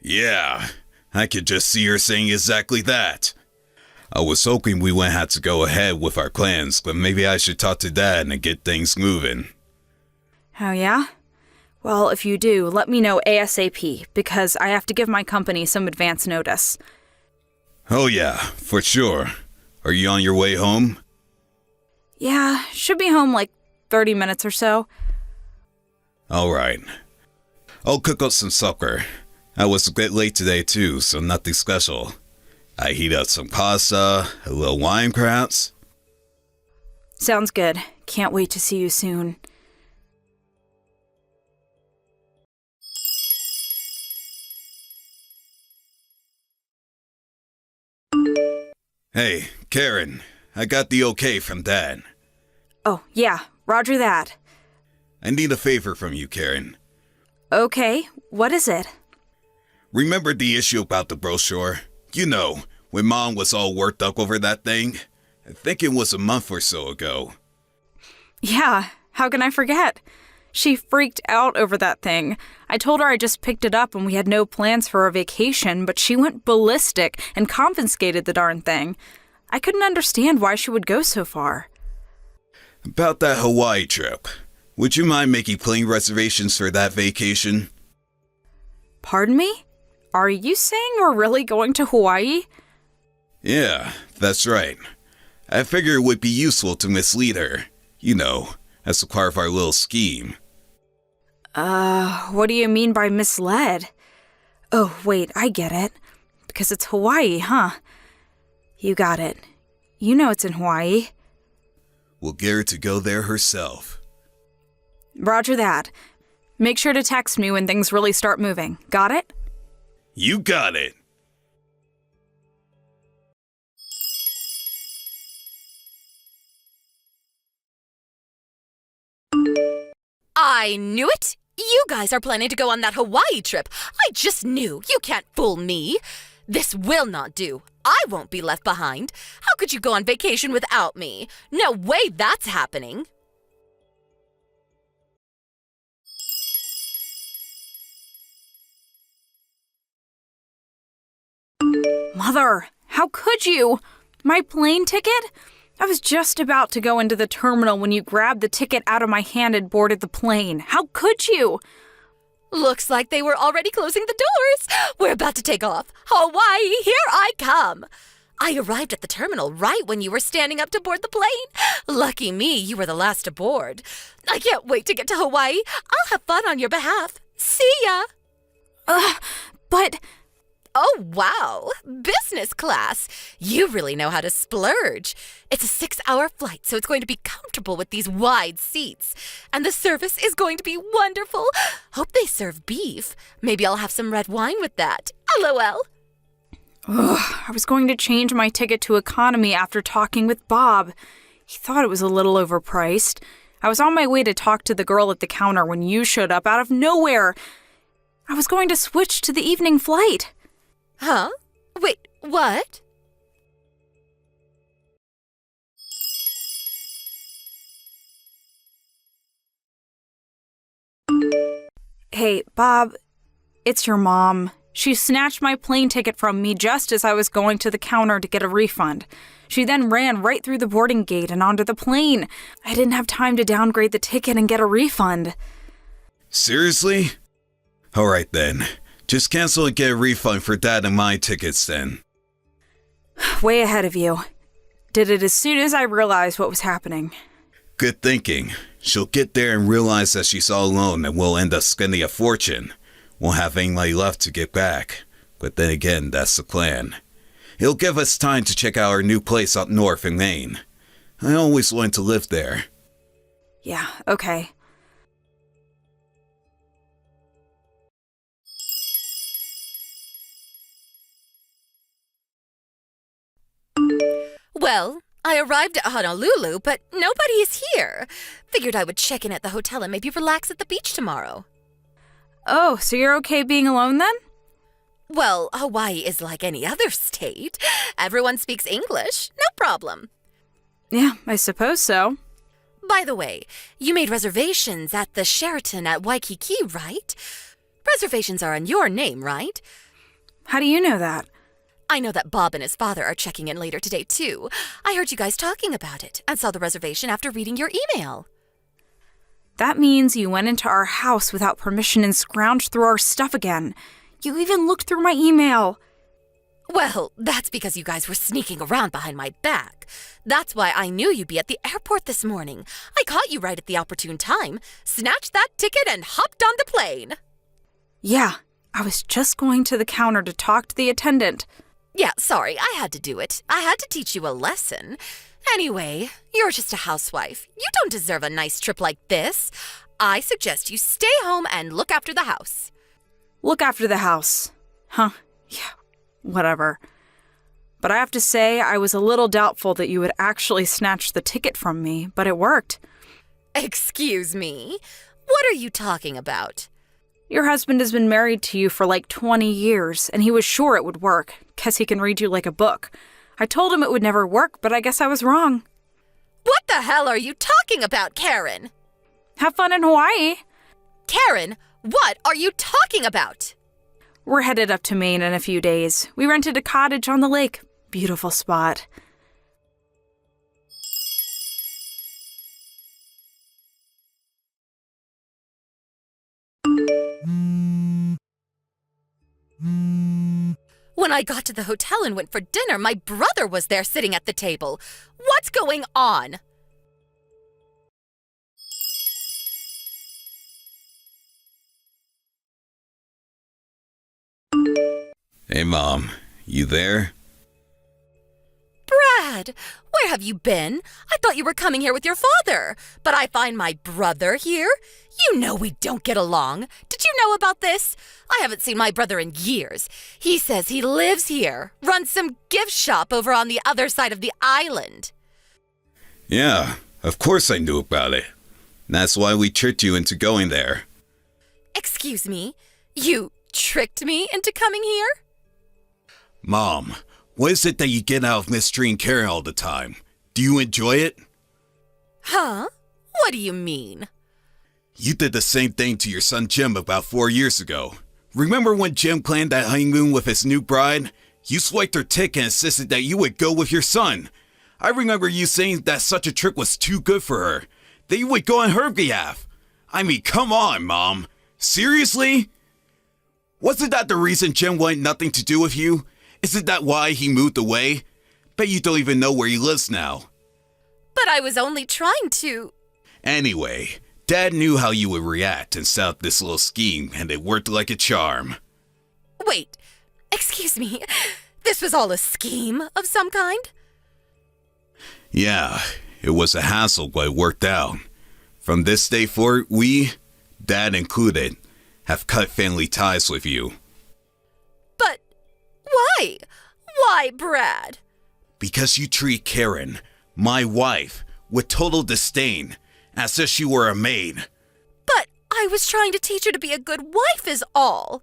Yeah, I could just see her saying exactly that. I was hoping we wouldn't have to go ahead with our plans, but maybe I should talk to Dad and get things moving. Oh, yeah? Well, if you do, let me know ASAP, because I have to give my company some advance notice. Oh yeah, for sure. Are you on your way home? Yeah, should be home like 30 minutes or so. Alright. I'll cook up some supper. I was a bit late today too, so nothing special. I heat up some pasta, a little wine perhaps. Sounds good. Can't wait to see you soon. Hey, Karen, I got the okay from Dad. Oh, yeah, roger that. I need a favor from you, Karen. Okay, what is it? Remember the issue about the brochure? You know, when Mom was all worked up over that thing? I think it was a month or so ago. Yeah, how can I forget? She freaked out over that thing. I told her I just picked it up and we had no plans for a vacation, but she went ballistic and confiscated the darn thing. I couldn't understand why she would go so far. About that Hawaii trip. Would you mind making plane reservations for that vacation? Pardon me? Are you saying we're really going to Hawaii? Yeah, that's right. I figured it would be useful to mislead her. You know, as a part of our little scheme. What do you mean by misled? Oh, wait, I get it. Because it's Hawaii, huh? You got it. You know it's in Hawaii. We'll get her to go there herself. Roger that. Make sure to text me when things really start moving. Got it? You got it. I knew it! You guys are planning to go on that Hawaii trip. I just knew. You can't fool me. This will not do. I won't be left behind. How could you go on vacation without me? No way that's happening. Mother, how could you? My plane ticket? I was just about to go into the terminal when you grabbed the ticket out of my hand and boarded the plane. How could you? Looks like they were already closing the doors. We're about to take off. Hawaii, here I come. I arrived at the terminal right when you were standing up to board the plane. Lucky me, you were the last aboard. I can't wait to get to Hawaii. I'll have fun on your behalf. See ya. But Oh, wow. Business class. You really know how to splurge. It's a 6-hour flight, so it's going to be comfortable with these wide seats. And the service is going to be wonderful. Hope they serve beef. Maybe I'll have some red wine with that. LOL. I was going to change my ticket to economy after talking with Bob. He thought it was a little overpriced. I was on my way to talk to the girl at the counter when you showed up out of nowhere. I was going to switch to the evening flight. Huh? Wait, what? Hey, Bob, it's your mom. She snatched my plane ticket from me just as I was going to the counter to get a refund. She then ran right through the boarding gate and onto the plane. I didn't have time to downgrade the ticket and get a refund. Seriously? Alright then. Just cancel and get a refund for Dad and my tickets then. Way ahead of you. Did it as soon as I realized what was happening. Good thinking. She'll get there and realize that she's all alone and we'll end up spending a fortune. Won't have any money left to get back. But then again, that's the plan. It'll give us time to check out our new place up north in Maine. I always wanted to live there. Yeah, okay. Well, I arrived at Honolulu, but nobody is here. Figured I would check in at the hotel and maybe relax at the beach tomorrow. Oh, so you're okay being alone then? Well, Hawaii is like any other state. Everyone speaks English. No problem. Yeah, I suppose so. By the way, you made reservations at the Sheraton at Waikiki, right? Reservations are in your name, right? How do you know that? I know that Bob and his father are checking in later today, too. I heard you guys talking about it and saw the reservation after reading your email. That means you went into our house without permission and scrounged through our stuff again. You even looked through my email. Well, that's because you guys were sneaking around behind my back. That's why I knew you'd be at the airport this morning. I caught you right at the opportune time, snatched that ticket, and hopped on the plane. Yeah, I was just going to the counter to talk to the attendant. Yeah, sorry, I had to do it. I had to teach you a lesson. Anyway, you're just a housewife. You don't deserve a nice trip like this. I suggest you stay home and look after the house. Look after the house. Huh, yeah, whatever. But I have to say, I was a little doubtful that you would actually snatch the ticket from me, but it worked. Excuse me? What are you talking about? Your husband has been married to you for like 20 years, and he was sure it would work. Guess he can read you like a book. I told him it would never work, but I guess I was wrong. What the hell are you talking about, Karen? Have fun in Hawaii. Karen, what are you talking about? We're headed up to Maine in a few days. We rented a cottage on the lake. Beautiful spot. When I got to the hotel and went for dinner, my brother was there sitting at the table. What's going on? Hey Mom, you there? Brad, where have you been? I thought you were coming here with your father, but I find my brother here? You know we don't get along. Did you know about this? I haven't seen my brother in years. He says he lives here, runs some gift shop over on the other side of the island. Yeah, of course I knew about it. That's why we tricked you into going there. Excuse me? You tricked me into coming here? Mom, what is it that you get out of mystery and Karen all the time? Do you enjoy it? Huh? What do you mean? You did the same thing to your son Jim about 4 years ago. Remember when Jim planned that honeymoon with his new bride? You swiped her ticket and insisted that you would go with your son. I remember you saying that such a trick was too good for her, that you would go on her behalf. I mean, come on, Mom. Seriously? Wasn't that the reason Jim wanted nothing to do with you? Isn't that why he moved away? Bet you don't even know where he lives now. But I was only trying to. Anyway, Dad knew how you would react and set up this little scheme, and it worked like a charm. Wait, excuse me. This was all a scheme of some kind? Yeah, it was a hassle, but it worked out. From this day forward, we, Dad included, have cut family ties with you. But why? Why, Brad? Because you treat Karen, my wife, with total disdain, as if she were a maid. But I was trying to teach her to be a good wife is all.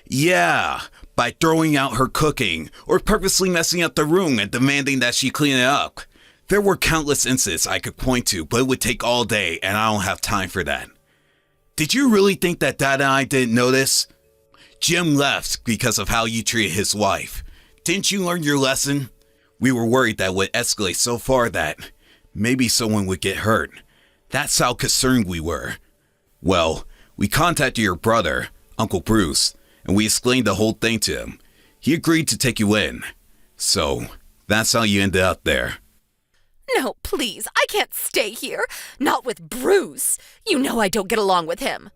Yeah, by throwing out her cooking, or purposely messing up the room and demanding that she clean it up. There were countless incidents I could point to, but it would take all day, and I don't have time for that. Did you really think that Dad and I didn't notice? Jim left because of how you treated his wife. Didn't you learn your lesson? We were worried that would escalate so far that maybe someone would get hurt. That's how concerned we were. Well, we contacted your brother, Uncle Bruce, and we explained the whole thing to him. He agreed to take you in. So, that's how you ended up there. No, please, I can't stay here. Not with Bruce. You know I don't get along with him.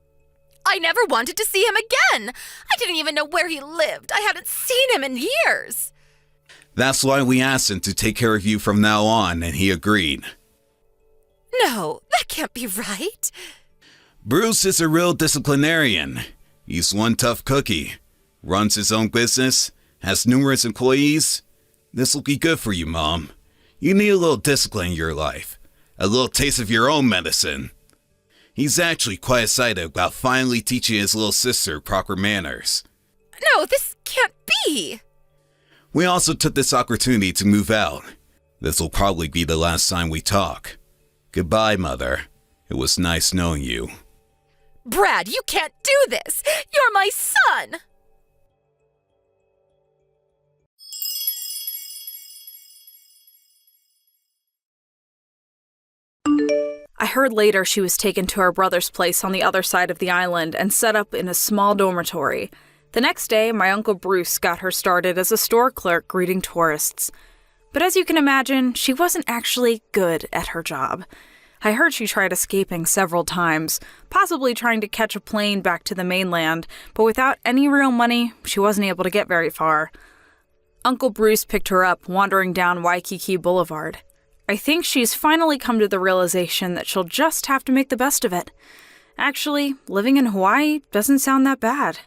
I never wanted to see him again. I didn't even know where he lived. I hadn't seen him in years. That's why we asked him to take care of you from now on, and he agreed. No, that can't be right. Bruce is a real disciplinarian. He's one tough cookie. Runs his own business, has numerous employees. This will be good for you, Mom. You need a little discipline in your life. A little taste of your own medicine. He's actually quite excited about finally teaching his little sister proper manners. No, this can't be. We also took this opportunity to move out. This will probably be the last time we talk. Goodbye, Mother. It was nice knowing you. Brad, you can't do this. You're my son. I heard later she was taken to her brother's place on the other side of the island and set up in a small dormitory. The next day, my Uncle Bruce got her started as a store clerk greeting tourists. But as you can imagine, she wasn't actually good at her job. I heard she tried escaping several times, possibly trying to catch a plane back to the mainland, but without any real money, she wasn't able to get very far. Uncle Bruce picked her up, wandering down Waikiki Boulevard. I think she's finally come to the realization that she'll just have to make the best of it. Actually, living in Hawaii doesn't sound that bad.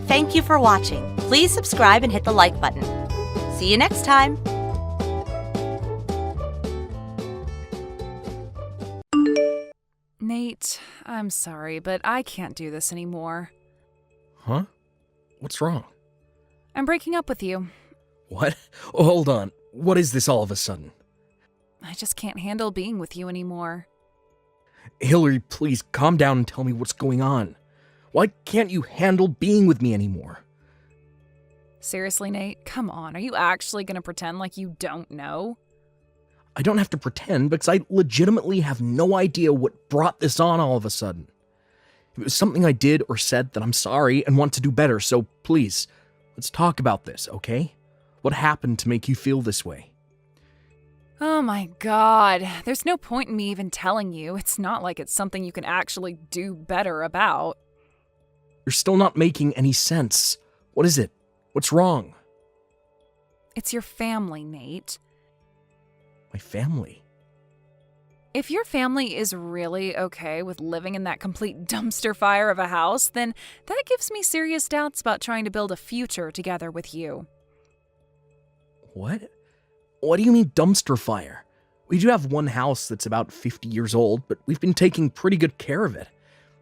Thank you for watching. Please subscribe and hit the like button. See you next time. Nate, I'm sorry, but I can't do this anymore. Huh? What's wrong? I'm breaking up with you. What? Oh, hold on. What is this all of a sudden? I just can't handle being with you anymore. Hillary, please calm down and tell me what's going on. Why can't you handle being with me anymore? Seriously, Nate? Come on, are you actually going to pretend like you don't know? I don't have to pretend because I legitimately have no idea what brought this on all of a sudden. It was something I did or said that I'm sorry and want to do better, so please, let's talk about this, okay? What happened to make you feel this way? Oh my god, there's no point in me even telling you. It's not like it's something you can actually do better about. You're still not making any sense. What is it? What's wrong? It's your family, Nate. My family? If your family is really okay with living in that complete dumpster fire of a house, then that gives me serious doubts about trying to build a future together with you. What? What do you mean dumpster fire? We do have one house that's about 50 years old, but we've been taking pretty good care of it.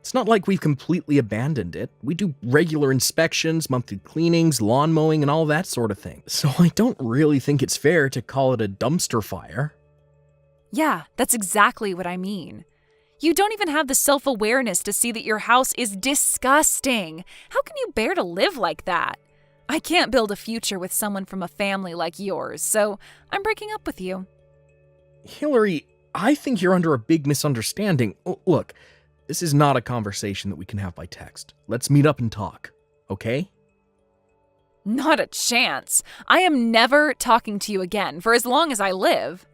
It's not like we've completely abandoned it. We do regular inspections, monthly cleanings, lawn mowing, and all that sort of thing. So I don't really think it's fair to call it a dumpster fire. Yeah, that's exactly what I mean. You don't even have the self-awareness to see that your house is disgusting. How can you bear to live like that? I can't build a future with someone from a family like yours, so I'm breaking up with you. Hillary, I think you're under a big misunderstanding. Look, this is not a conversation that we can have by text. Let's meet up and talk, okay? Not a chance. I am never talking to you again for as long as I live.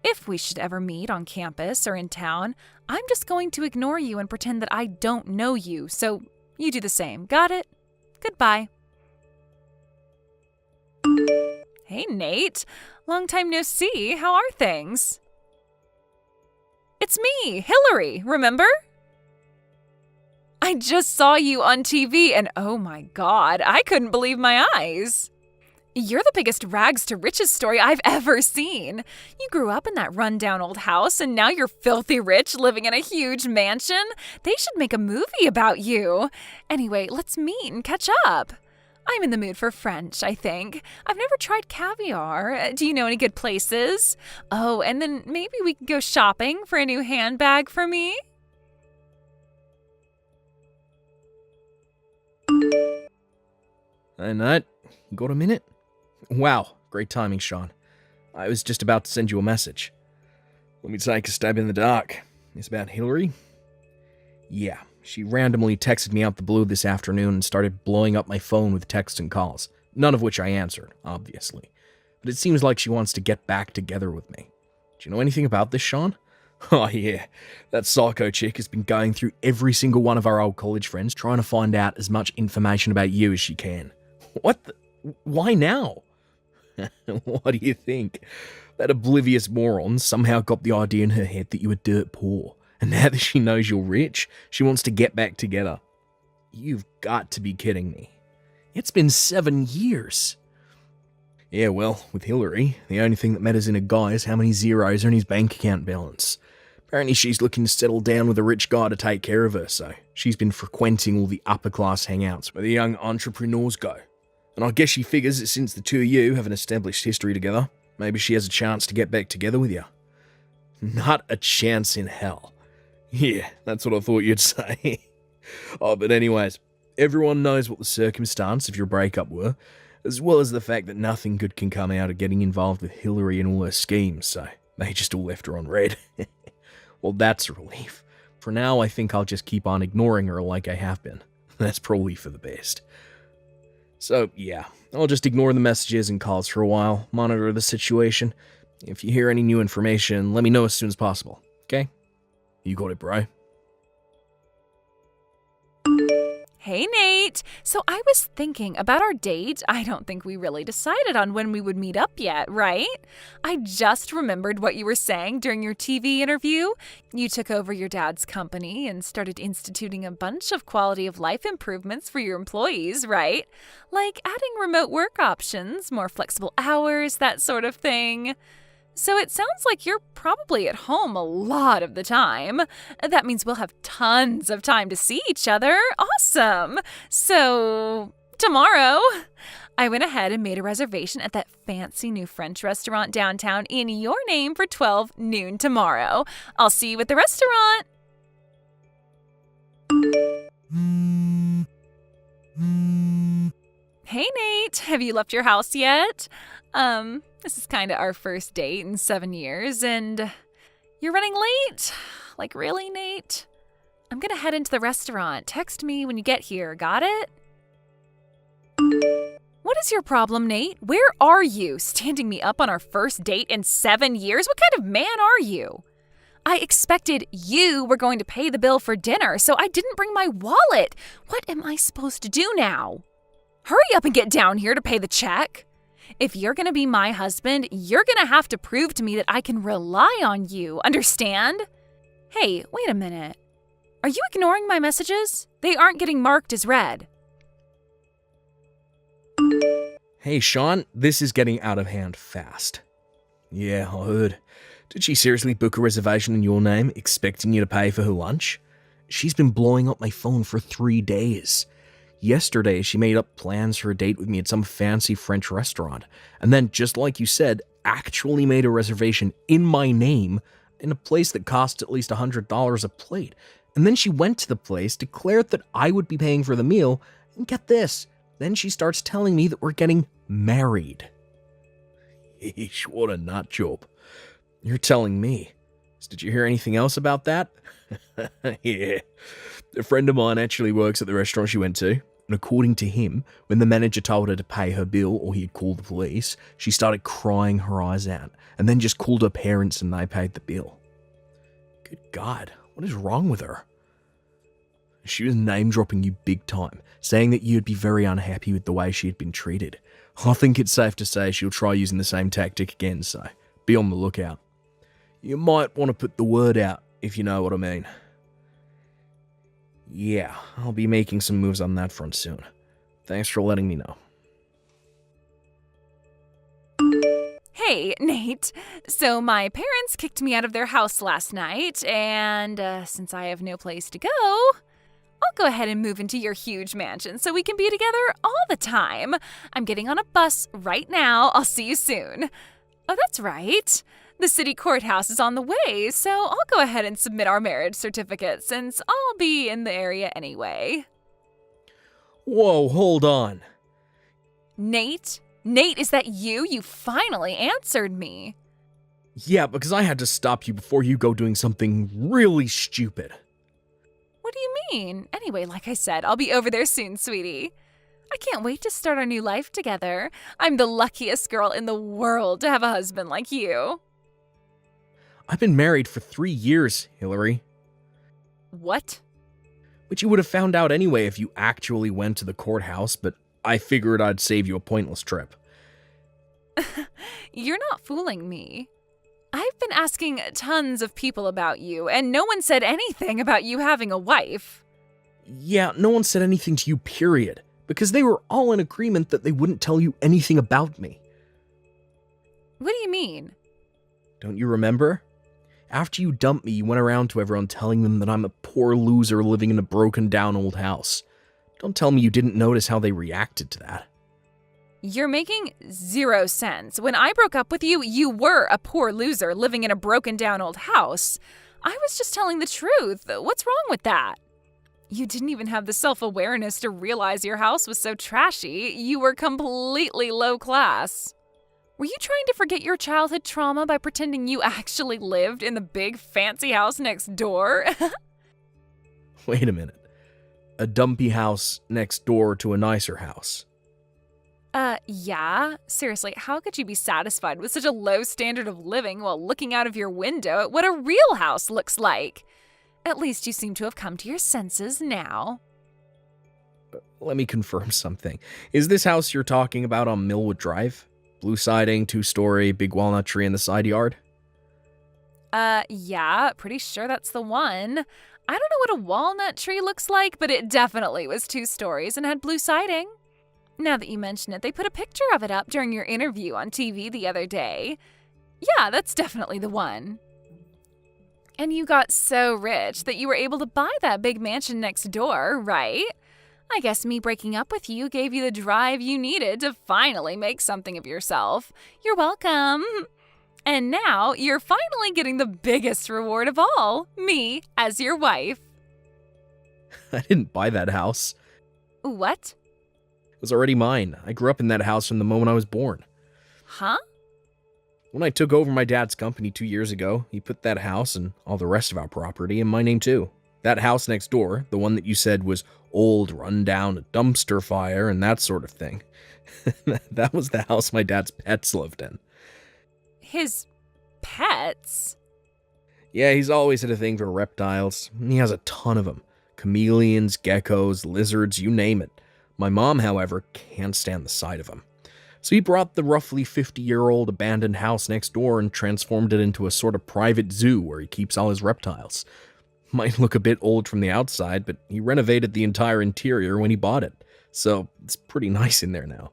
If we should ever meet on campus or in town, I'm just going to ignore you and pretend that I don't know you, so you do the same. Got it? Goodbye. Hey, Nate. Long time no see. How are things? It's me, Hillary, remember? I just saw you on TV and oh my God, I couldn't believe my eyes. You're the biggest rags to riches story I've ever seen. You grew up in that rundown old house and now you're filthy rich living in a huge mansion. They should make a movie about you. Anyway, let's meet and catch up. I'm in the mood for French, I think. I've never tried caviar. Do you know any good places? Oh, and then maybe we could go shopping for a new handbag for me? Hey, Nat, you got a minute? Wow, great timing, Sean. I was just about to send you a message. Let me take a stab in the dark. It's about Hillary? Yeah, she randomly texted me out the blue this afternoon and started blowing up my phone with texts and calls, none of which I answered, obviously. But it seems like she wants to get back together with me. Do you know anything about this, Sean? Oh yeah, that psycho chick has been going through every single one of our old college friends trying to find out as much information about you as she can. What the? Why now? What do you think? That oblivious moron somehow got the idea in her head that you were dirt poor, and now that she knows you're rich, she wants to get back together. You've got to be kidding me. It's been 7 years. Yeah, well, with Hillary, the only thing that matters in a guy is how many zeros are in his bank account balance. Apparently she's looking to settle down with a rich guy to take care of her, so she's been frequenting all the upper-class hangouts where the young entrepreneurs go. And I guess she figures that since the two of you have an established history together, maybe she has a chance to get back together with you. Not a chance in hell. Yeah, that's what I thought you'd say. Oh, but anyways, everyone knows what the circumstance of your breakup were, as well as the fact that nothing good can come out of getting involved with Hillary and all her schemes, so they just all left her on red. Well, that's a relief. For now, I think I'll just keep on ignoring her like I have been. That's probably for the best. So, yeah, I'll just ignore the messages and calls for a while, monitor the situation. If you hear any new information, let me know as soon as possible, okay? You got it, bro. Hey, Nate. So I was thinking about our date. I don't think we really decided on when we would meet up yet, right? I just remembered what you were saying during your TV interview. You took over your dad's company and started instituting a bunch of quality of life improvements for your employees, right? Like adding remote work options, more flexible hours, that sort of thing. So it sounds like you're probably at home a lot of the time. That means we'll have tons of time to see each other. Awesome. So, tomorrow, I went ahead and made a reservation at that fancy new French restaurant downtown in your name for 12 noon tomorrow. I'll see you at the restaurant. Hey, Nate. Have you left your house yet? This is kind of our first date in 7 years, and you're running late? Like, really, Nate? I'm gonna head into the restaurant. Text me when you get here, got it? What is your problem, Nate? Where are you? Standing me up on our first date in 7 years? What kind of man are you? I expected you were going to pay the bill for dinner, so I didn't bring my wallet. What am I supposed to do now? Hurry up and get down here to pay the check. If you're going to be my husband, you're going to have to prove to me that I can rely on you, understand? Hey, wait a minute. Are you ignoring my messages? They aren't getting marked as read. Hey, Sean, this is getting out of hand fast. Yeah, I heard. Did she seriously book a reservation in your name, expecting you to pay for her lunch? She's been blowing up my phone for 3 days. Yesterday, she made up plans for a date with me at some fancy French restaurant, and then, just like you said, actually made a reservation in my name in a place that cost at least $100 a plate. And then she went to the place, declared that I would be paying for the meal, and get this, then she starts telling me that we're getting married. Eesh, what a nut job. You're telling me. Did you hear anything else about that? Yeah. A friend of mine actually works at the restaurant she went to. And according to him, when the manager told her to pay her bill or he'd call the police, she started crying her eyes out and then just called her parents and they paid the bill. Good God, what is wrong with her? She was name-dropping you big time, saying that you'd be very unhappy with the way she had been treated. I think it's safe to say she'll try using the same tactic again, so be on the lookout. You might want to put the word out, if you know what I mean. Yeah, I'll be making some moves on that front soon. Thanks for letting me know. Hey, Nate. So my parents kicked me out of their house last night, and since I have no place to go, I'll go ahead and move into your huge mansion so we can be together all the time. I'm getting on a bus right now. I'll see you soon. Oh, that's right. The city courthouse is on the way, so I'll go ahead and submit our marriage certificate since I'll be in the area anyway. Whoa, hold on. Nate? Nate, is that you? You finally answered me. Yeah, because I had to stop you before you go doing something really stupid. What do you mean? Anyway, like I said, I'll be over there soon, sweetie. I can't wait to start our new life together. I'm the luckiest girl in the world to have a husband like you. I've been married for 3 years, Hillary. What? Which you would have found out anyway if you actually went to the courthouse, but I figured I'd save you a pointless trip. You're not fooling me. I've been asking tons of people about you, and no one said anything about you having a wife. Yeah, no one said anything to you, period, because they were all in agreement that they wouldn't tell you anything about me. What do you mean? Don't you remember? After you dumped me, you went around to everyone telling them that I'm a poor loser living in a broken down old house. Don't tell me you didn't notice how they reacted to that. You're making zero sense. When I broke up with you, you were a poor loser living in a broken down old house. I was just telling the truth. What's wrong with that? You didn't even have the self-awareness to realize your house was so trashy. You were completely low class. Were you trying to forget your childhood trauma by pretending you actually lived in the big fancy house next door? Wait a minute. A dumpy house next door to a nicer house. Yeah. Seriously, how could you be satisfied with such a low standard of living while looking out of your window at what a real house looks like? At least you seem to have come to your senses now. Let me confirm something. Is this house you're talking about on Millwood Drive? Blue siding, 2-story, big walnut tree in the side yard? Yeah, pretty sure that's the one. I don't know what a walnut tree looks like, but it definitely was 2 stories and had blue siding. Now that you mention it, they put a picture of it up during your interview on TV the other day. Yeah, that's definitely the one. And you got so rich that you were able to buy that big mansion next door, right? I guess me breaking up with you gave you the drive you needed to finally make something of yourself. You're welcome. And now you're finally getting the biggest reward of all, me as your wife. I didn't buy that house. What? It was already mine. I grew up in that house from the moment I was born. Huh? When I took over my dad's company 2 years ago, he put that house and all the rest of our property in my name too. That house next door, the one that you said was old, run down, a dumpster fire, and that sort of thing. That was the house my dad's pets lived in. His pets? Yeah, he's always had a thing for reptiles. He has a ton of them. Chameleons, geckos, lizards, you name it. My mom, however, can't stand the sight of them. So he brought the roughly 50-year-old abandoned house next door and transformed it into a sort of private zoo where he keeps all his reptiles. Might look a bit old from the outside, but he renovated the entire interior when he bought it, so it's pretty nice in there now.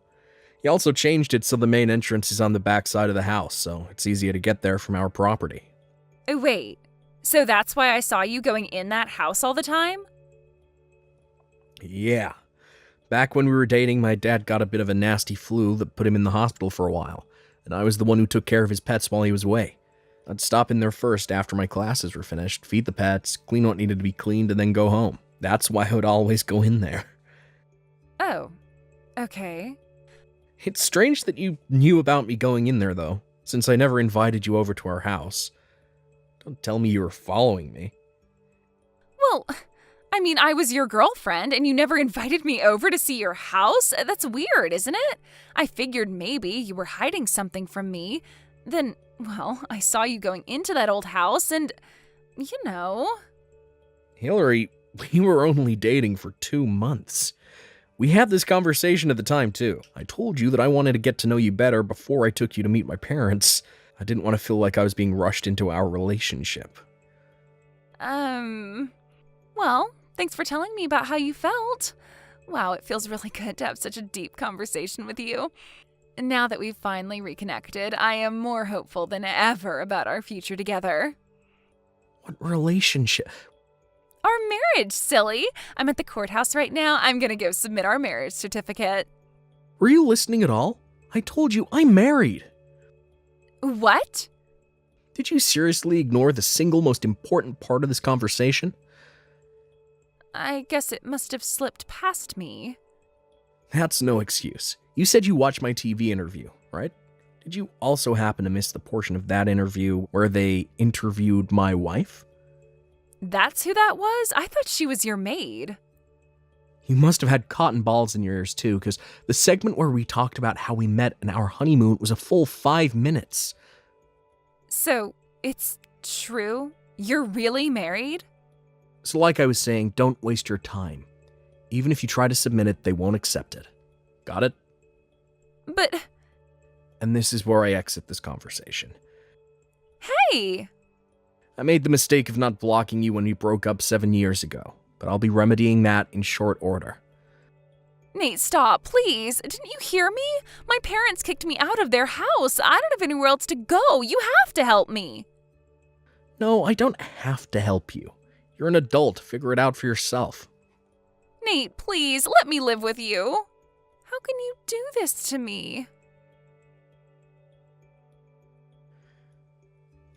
He also changed it so the main entrance is on the back side of the house, so it's easier to get there from our property. Wait, so that's why I saw you going in that house all the time? Yeah. Back when we were dating, my dad got a bit of a nasty flu that put him in the hospital for a while, and I was the one who took care of his pets while he was away. I'd stop in there first after my classes were finished, feed the pets, clean what needed to be cleaned, and then go home. That's why I would always go in there. Oh, okay. It's strange that you knew about me going in there, though, since I never invited you over to our house. Don't tell me you were following me. Well, I mean, I was your girlfriend and you never invited me over to see your house? That's weird, isn't it? I figured maybe you were hiding something from me. Then, well, I saw you going into that old house and, you know. Hillary, we were only dating for 2 months. We had this conversation at the time, too. I told you that I wanted to get to know you better before I took you to meet my parents. I didn't want to feel like I was being rushed into our relationship. Well, thanks for telling me about how you felt. Wow, it feels really good to have such a deep conversation with you. Now that we've finally reconnected, I am more hopeful than ever about our future together. What relationship? Our marriage, silly. I'm at the courthouse right now. I'm gonna go submit our marriage certificate. Were you listening at all? I told you I'm married. What? Did you seriously ignore the single most important part of this conversation? I guess it must have slipped past me. That's no excuse. You said you watched my TV interview, right? Did you also happen to miss the portion of that interview where they interviewed my wife? That's who that was? I thought she was your maid. You must have had cotton balls in your ears too, because the segment where we talked about how we met and our honeymoon was a full 5 minutes. So, it's true? You're really married? So like I was saying, don't waste your time. Even if you try to submit it, they won't accept it. Got it? But... And this is where I exit this conversation. Hey! I made the mistake of not blocking you when we broke up 7 years ago, but I'll be remedying that in short order. Nate, stop, please. Didn't you hear me? My parents kicked me out of their house. I don't have anywhere else to go. You have to help me. No, I don't have to help you. You're an adult. Figure it out for yourself. Nate, please, let me live with you. How can you do this to me?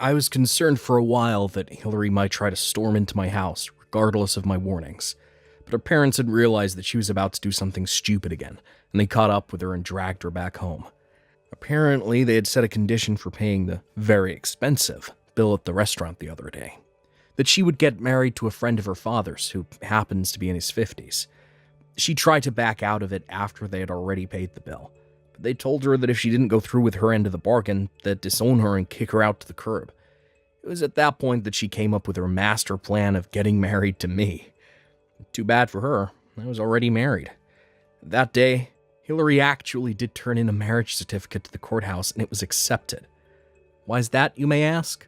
I was concerned for a while that Hillary might try to storm into my house, regardless of my warnings. But her parents had realized that she was about to do something stupid again, and they caught up with her and dragged her back home. Apparently, they had set a condition for paying the very expensive bill at the restaurant the other day. That she would get married to a friend of her father's, who happens to be in his 50s. She tried to back out of it after they had already paid the bill. But they told her that if she didn't go through with her end of the bargain, they'd disown her and kick her out to the curb. It was at that point that she came up with her master plan of getting married to me. Too bad for her, I was already married. That day, Hillary actually did turn in a marriage certificate to the courthouse, and it was accepted. Why is that, you may ask?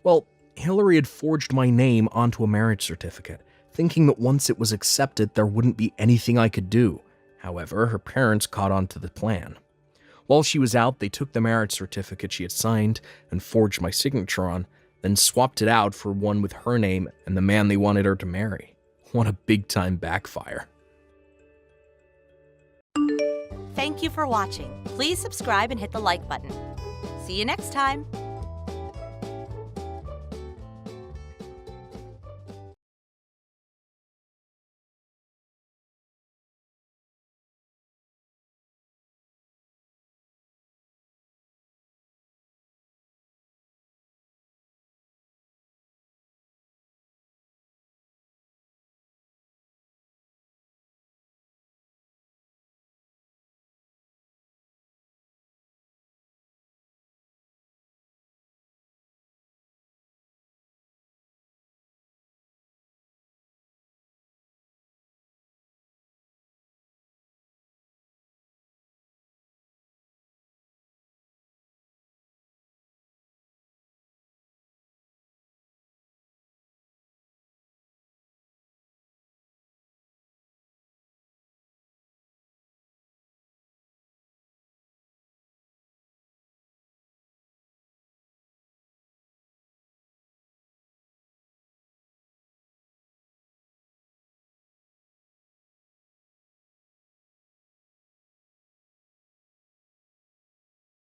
Well, Hillary had forged my name onto a marriage certificate, thinking that once it was accepted, there wouldn't be anything I could do. However, her parents caught on to the plan. While she was out, they took the marriage certificate she had signed and forged my signature on, then swapped it out for one with her name and the man they wanted her to marry. What a big-time backfire. Thank you for watching. Please subscribe and hit the like button. See you next time.